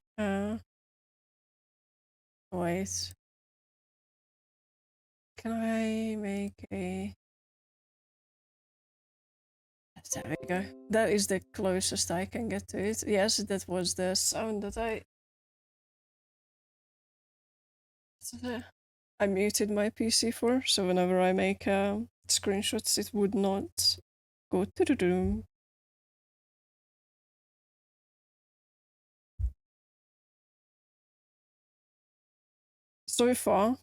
Wait. Can I make a. There we go. That is the closest I can get to it. Yes, that was the sound that I muted my PC for, so whenever I make screenshots, it would not go to the doom. So far,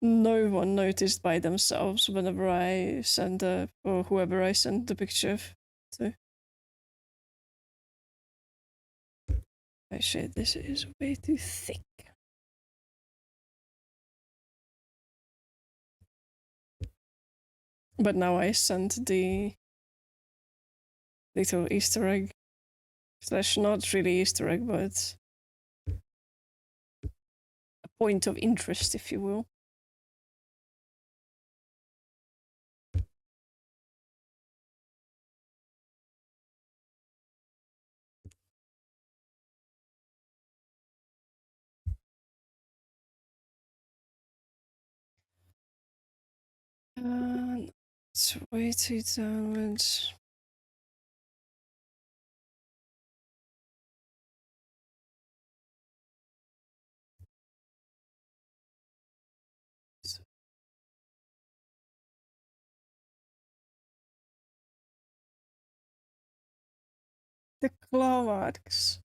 no one noticed by themselves whenever I send or whoever I send the picture to. Oh shit, this is way too thick. But now I sent the little Easter egg slash not really Easter egg, but a point of interest, if you will. It's way too downwards. The claw marks.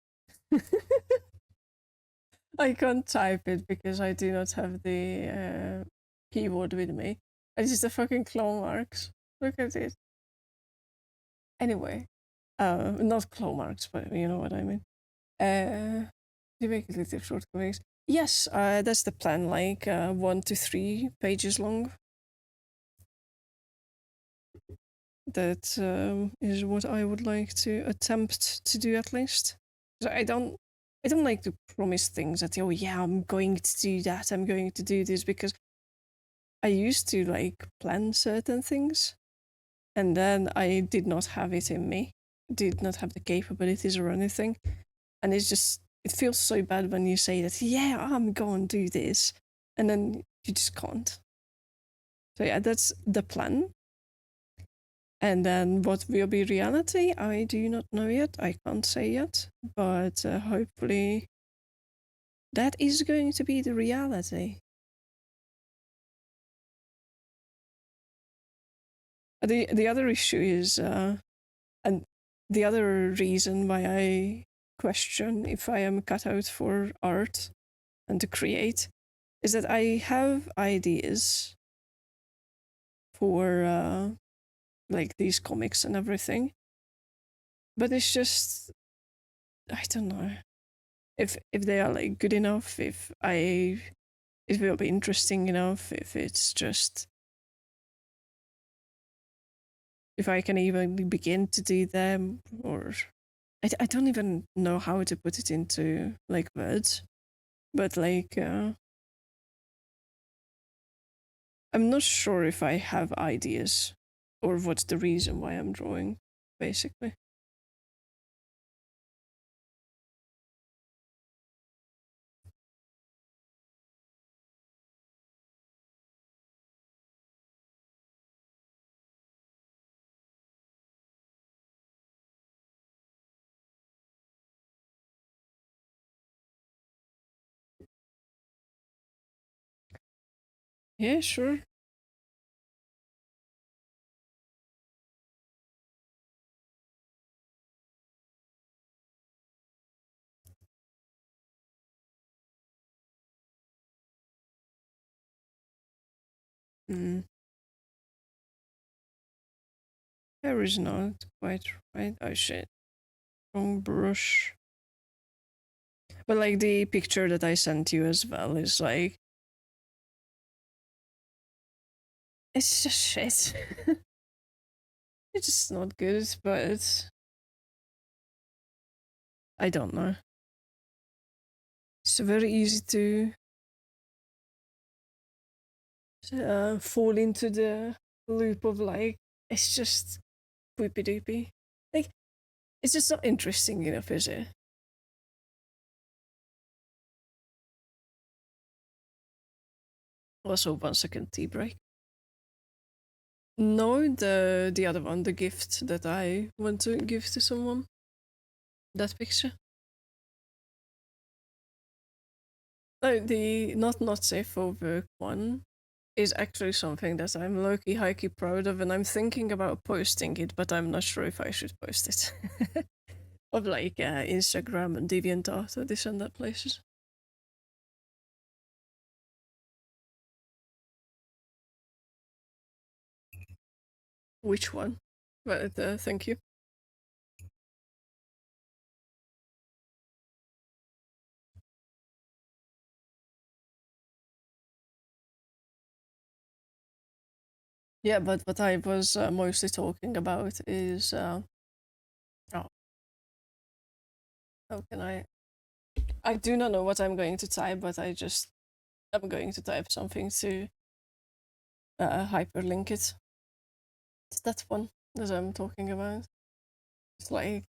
I can't type it because I do not have the keyboard with me. It's just the fucking claw marks. Look at it. Anyway, not claw marks, but you know what I mean. To make it little short comics. Yes, that's the plan. Like 1 to 3 pages long. That is what I would like to attempt to do at least. I don't like to promise things that oh yeah I'm going to do that, I'm going to do this, because I used to like plan certain things and then I did not have it in me, did not have the capabilities or anything, and it feels so bad when you say that yeah I'm going to do this and then you just can't. So yeah, that's the plan. And then what will be reality, I do not know yet. I can't say yet, but hopefully that is going to be the reality. The other issue is, and the other reason why I question if I am cut out for art and to create, is that I have ideas for like these comics and everything, but it's just I don't know if they are like good enough, if I it will be interesting enough, if it's just if I can even begin to do them, or I don't even know how to put it into like words, but like I'm not sure if I have ideas or what's the reason why I'm drawing, basically. Yeah, sure. Mm. There is not quite right. Oh shit. Wrong brush. But like the picture that I sent you as well is like it's just shit. It's just not good, but I don't know. It's very easy to fall into the loop of like it's just poopy doopy. Like it's just not interesting enough, is it? Also, 1 second tea break. No, the other one, the gift that I want to give to someone. That picture. No, the not safe for work one is actually something that I'm low-key high-key proud of, and I'm thinking about posting it, but I'm not sure if I should post it. Of like Instagram and DeviantArt or this and that places. Which one? But thank you. Yeah, but what I was mostly talking about is oh, how can I? I do not know what I'm going to type, but I'm going to type something to hyperlink it. It's that one that I'm talking about. It's like,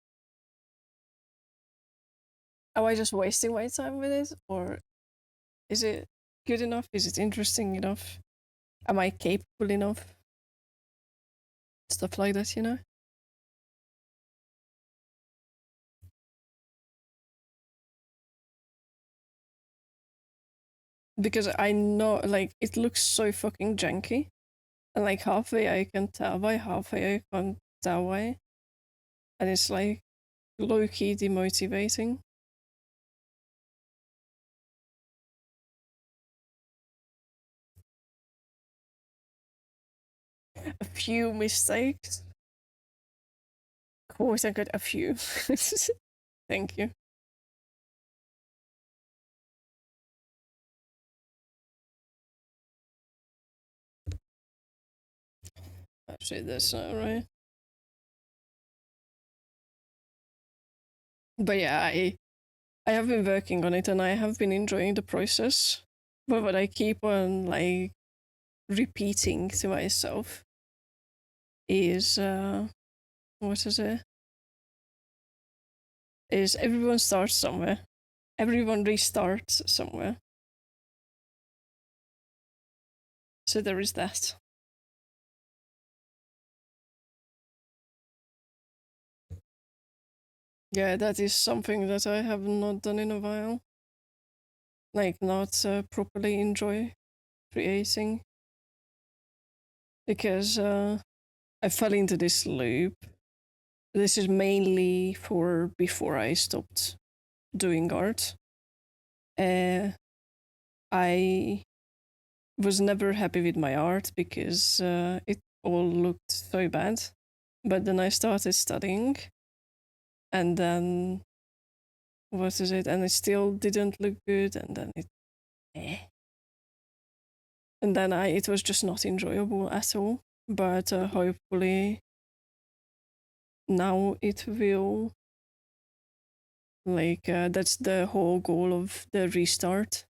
am I just wasting my time with it, or is it good enough? Is it interesting enough? Am I capable enough? Stuff like that, you know? Because I know, like, it looks so fucking janky. And, like, halfway I can tell why, halfway I can't tell why. And it's, like, low key demotivating. A few mistakes. Quote unquote, a few. Thank you. Actually, that's not right. But yeah, I have been working on it and I have been enjoying the process. But what I keep on like repeating to myself is what is it? Is everyone starts somewhere. Everyone restarts somewhere. So there is that. Yeah, that is something that I have not done in a while. Like, not properly enjoy creating. Because I fell into this loop. This is mainly for before I stopped doing art. I was never happy with my art because it all looked so bad. But then I started studying, and then what is it? And it still didn't look good, and then eh. And then it was just not enjoyable at all. But hopefully now it will. Like that's the whole goal of the restart,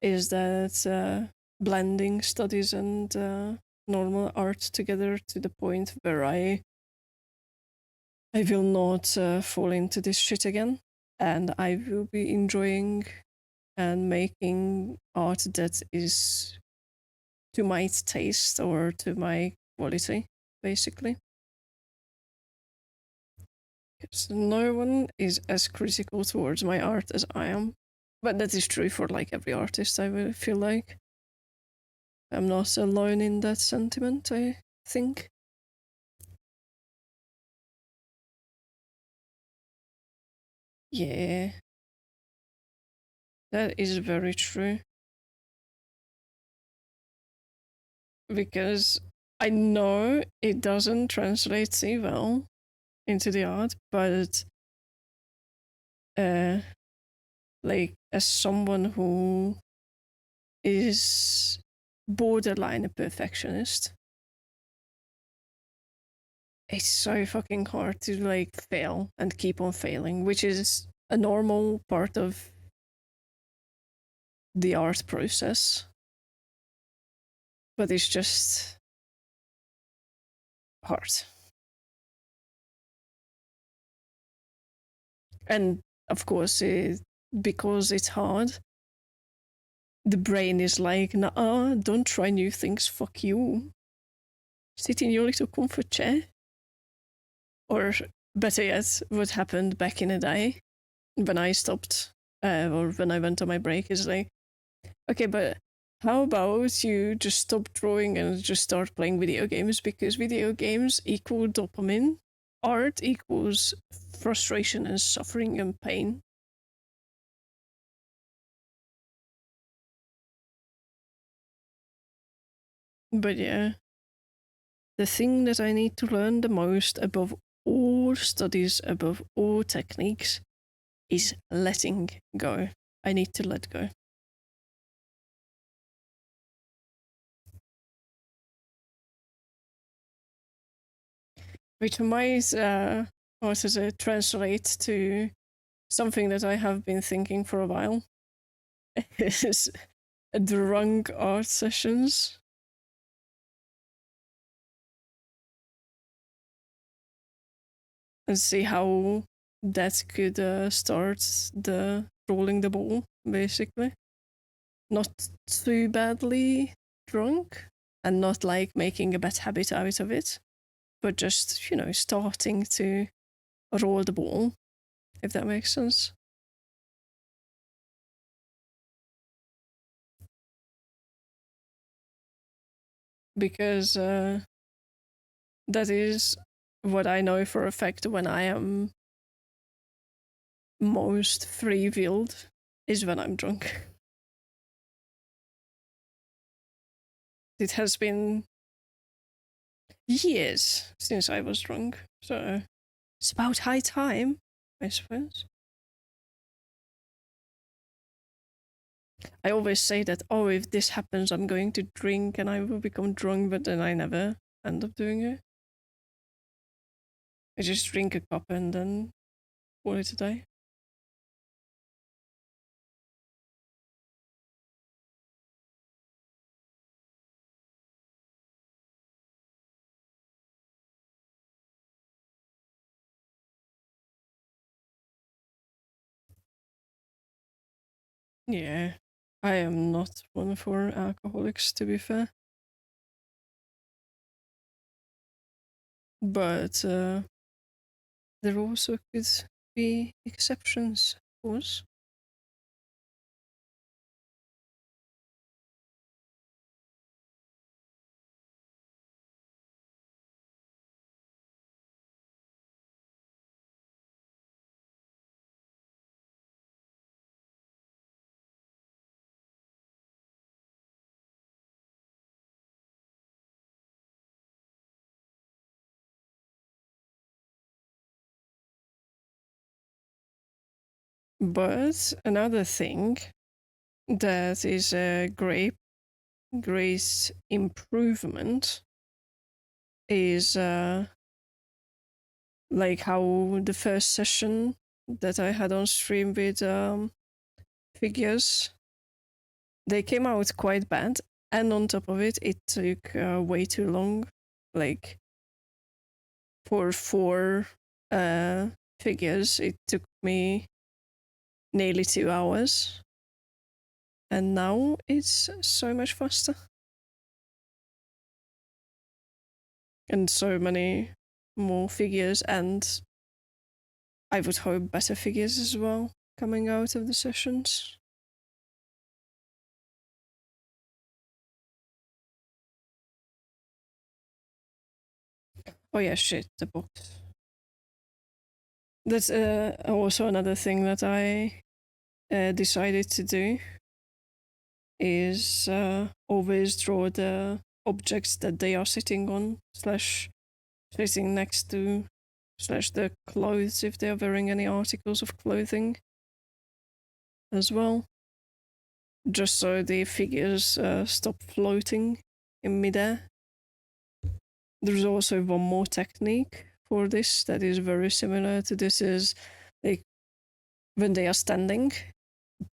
is that blending studies and normal art together to the point where I will not fall into this shit again, and I will be enjoying and making art that is to my taste or to my quality, basically. Because no one is as critical towards my art as I am. But that is true for like every artist, I will feel like. I'm not alone in that sentiment, I think. Yeah, that is very true. Because I know it doesn't translate so well into the art, but uh, like as someone who is borderline a perfectionist, it's so fucking hard to like fail and keep on failing, which is a normal part of the art process. But it's just hard. And of course, because it's hard, the brain is like, nah, don't try new things, fuck you. Sit in your little comfort chair. Or better yet, what happened back in the day when I stopped, or when I went on my break, is like, okay, but how about you just stop drawing and just start playing video games? Because video games equal dopamine, art equals frustration and suffering and pain. But yeah, the thing that I need to learn the most above all studies, above all techniques, is letting go. I need to let go. Which might, what is it, translate to something that I have been thinking for a while. Is drunk art sessions. And see how that could start the rolling the ball, basically. Not too badly drunk, and not like making a bad habit out of it, but just, starting to roll the ball, if that makes sense. Because that is what I know for a fact when I am most free-willed is when I'm drunk. It has been years since I was drunk, so it's about high time, I suppose. I always say that, oh, if this happens, I'm going to drink and I will become drunk, but then I never end up doing it. I just drink a cup and then call it a day. Yeah, I am not one for alcoholics, to be fair. But there also could be exceptions, of course. But another thing that is a great improvement is like how the first session that I had on stream with figures, they came out quite bad, and on top of it, it took way too long. Like for 4 figures, it took me nearly 2 hours, and now it's so much faster. And so many more figures, and I would hope better figures as well coming out of the sessions. Oh yeah, shit, the books. That's also another thing that I decided to do is always draw the objects that they are sitting on slash sitting next to slash the clothes if they are wearing any articles of clothing as well, just so the figures stop floating in midair. There's also one more technique for this that is very similar to this is like when they are standing,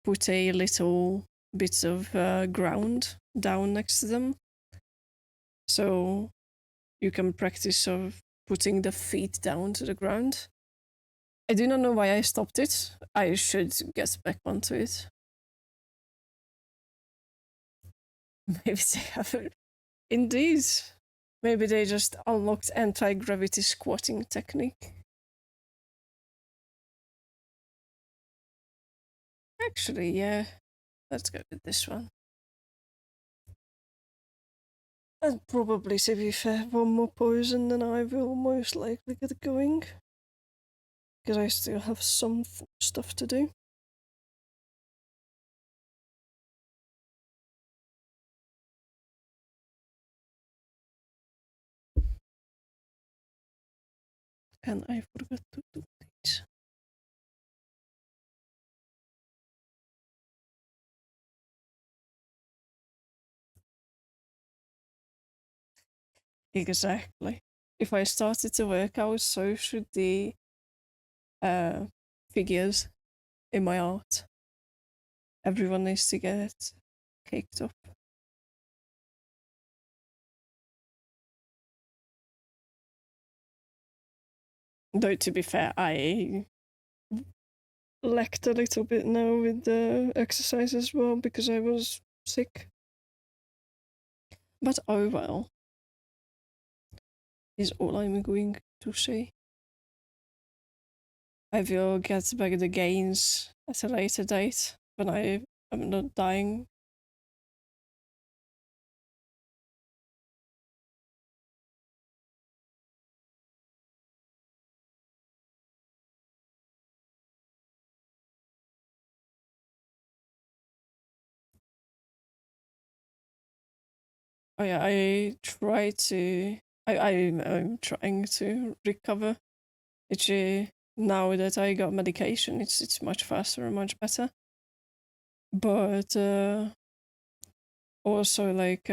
put a little bit of ground down next to them. So you can practice of putting the feet down to the ground. I do not know why I stopped it. I should get back onto it. Maybe they haven't. Indeed. Maybe they just unlocked anti-gravity squatting technique. Actually, yeah. Let's go with this one. And probably, to be fair, one more poison, then I will most likely get going. Because I still have some stuff to do. And I forgot to do this. Exactly. If I started to work out, so should the uh, figures in my art. Everyone needs to get caked up. Though, to be fair, I lacked a little bit now with the exercise as well because I was sick. But oh well, is all I'm going to say. I will get back the gains at a later date when I am not dying. Oh yeah, I try to. I'm trying to recover. It's now that I got medication, it's much faster and much better. But also like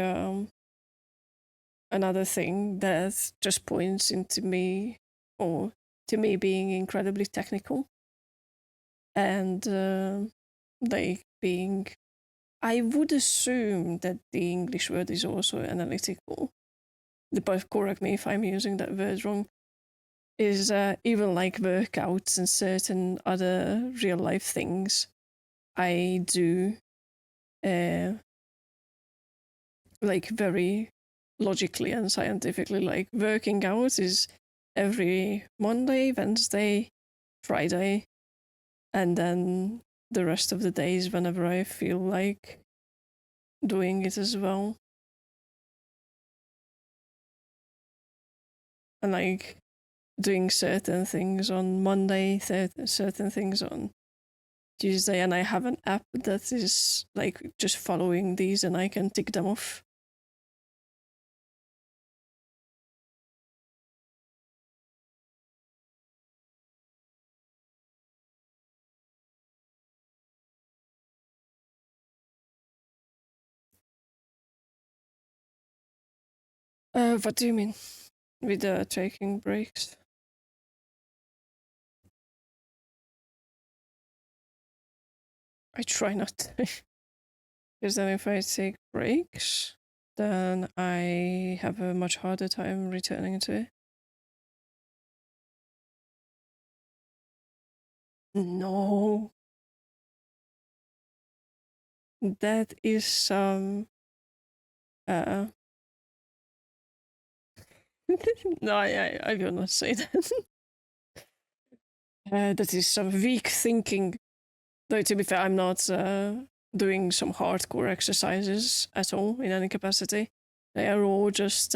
another thing that just points into me or to me being incredibly technical and like being. I would assume that the English word is also analytical. But correct me if I'm using that word wrong. Is even like workouts and certain other real life things I do uh, like very logically and scientifically. Like working out is every Monday, Wednesday, Friday, and then the rest of the days whenever I feel like doing it as well. And like doing certain things on Monday, certain things on Tuesday, and I have an app that is like just following these and I can tick them off. What do you mean with taking breaks? I try not to. Because then if I take breaks, then I have a much harder time returning to it. No, that is some. Uh, no, I will not say that. That is some weak thinking. Though, to be fair, I'm not doing some hardcore exercises at all in any capacity. They are all just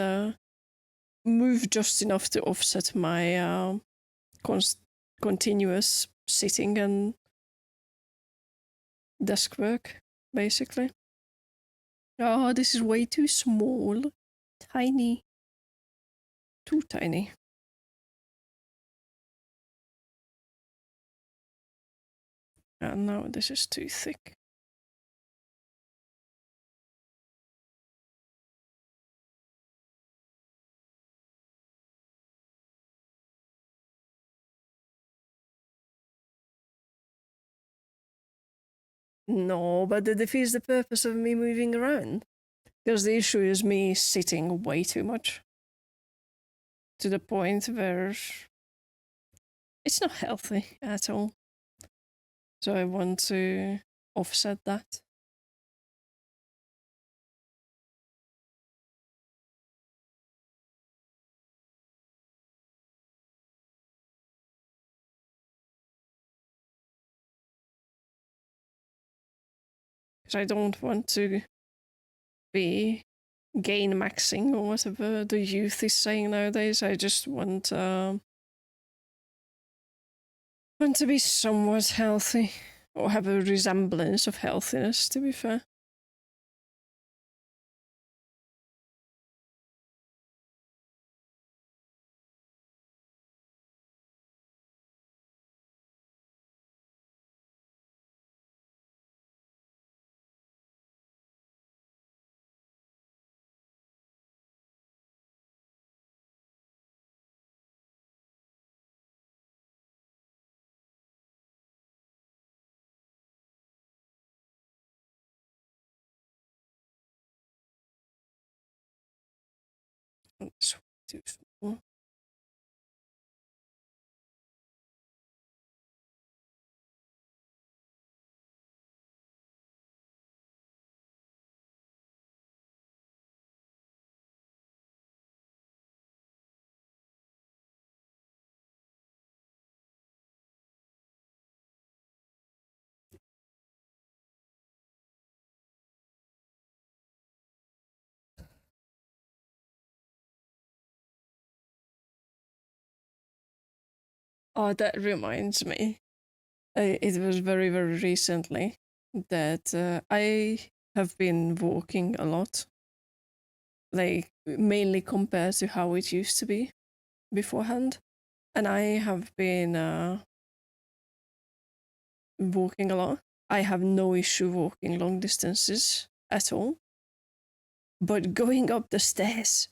move just enough to offset my continuous sitting and desk work, basically. Oh, this is way too small. Tiny. Too tiny. And now this is too thick. No, but that defeats the purpose of me moving around. Because the issue is me sitting way too much. To the point where it's not healthy at all. So I want to offset that. Because I don't want to be gain maxing or whatever the youth is saying nowadays. I just want to be somewhat healthy or have a resemblance of healthiness, to be fair. It's too small. Oh, that reminds me. It was very, very recently that I have been walking a lot, like mainly compared to how it used to be beforehand. And I have been walking a lot. I have no issue walking long distances at all. But going up the stairs,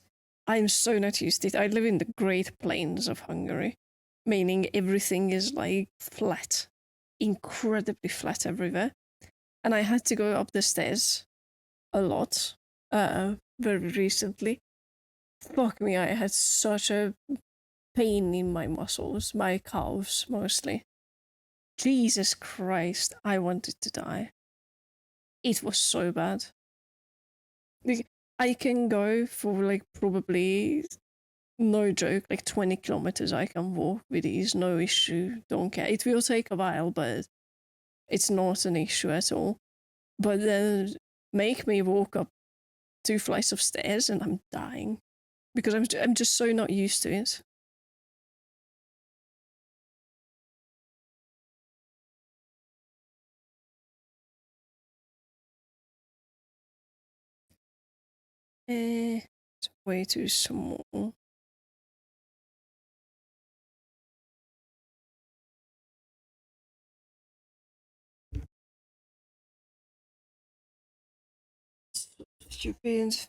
I'm so not used to it. I live in the Great Plains of Hungary, meaning everything is like flat, incredibly flat everywhere. And I had to go up the stairs a lot very recently. Fuck me, I had such a pain in my muscles, my calves mostly. Jesus Christ, I wanted to die. It was so bad. Like, I can go for like probably no joke, like 20 kilometers I can walk with ease, no issue, don't care. It will take a while, but it's not an issue at all. But then make me walk up 2 flights of stairs and I'm dying because I'm just so not used to it. It's way too small. Stupid.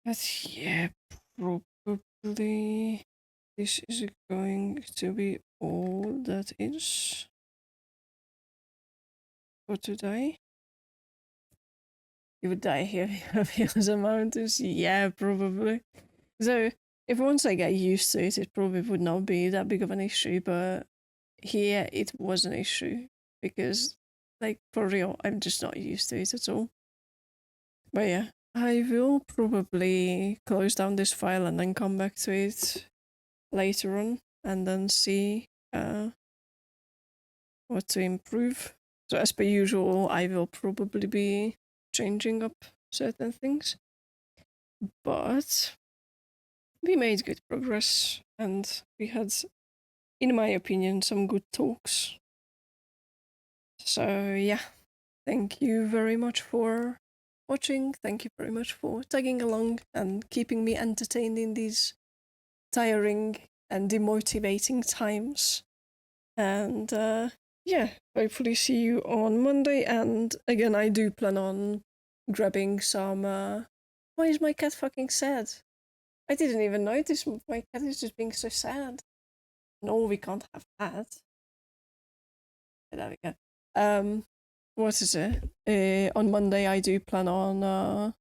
But yeah, probably this is going to be all that is for today. You would die here if it was a mountains? Yeah, probably. So if once I get used to it, it probably would not be that big of an issue, but here it was an issue because, like, for real, I'm just not used to it at all. But yeah, I will probably close down this file and then come back to it later on and then see what to improve. So as per usual, I will probably be changing up certain things. But we made good progress and we had, in my opinion, some good talks. So yeah, thank you very much for watching. Thank you very much for tagging along and keeping me entertained in these tiring and demotivating times. And yeah, hopefully see you on Monday. And again, I do plan on grabbing some. Why is my cat fucking sad? I didn't even notice. My cat is just being so sad. No, we can't have that. There we go. What is it? On Monday, I do plan on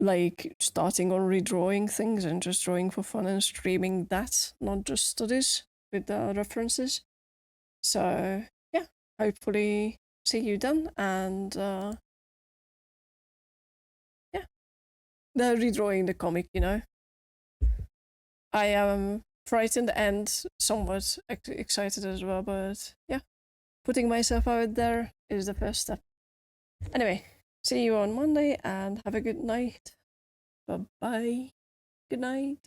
like starting on redrawing things and just drawing for fun and streaming that, not just studies with the references. So yeah, hopefully see you then. And yeah, they're redrawing the comic. I am frightened and somewhat excited as well. But yeah, putting myself out there is the first step. Anyway, see you on Monday and have a good night. Bye bye. Good night.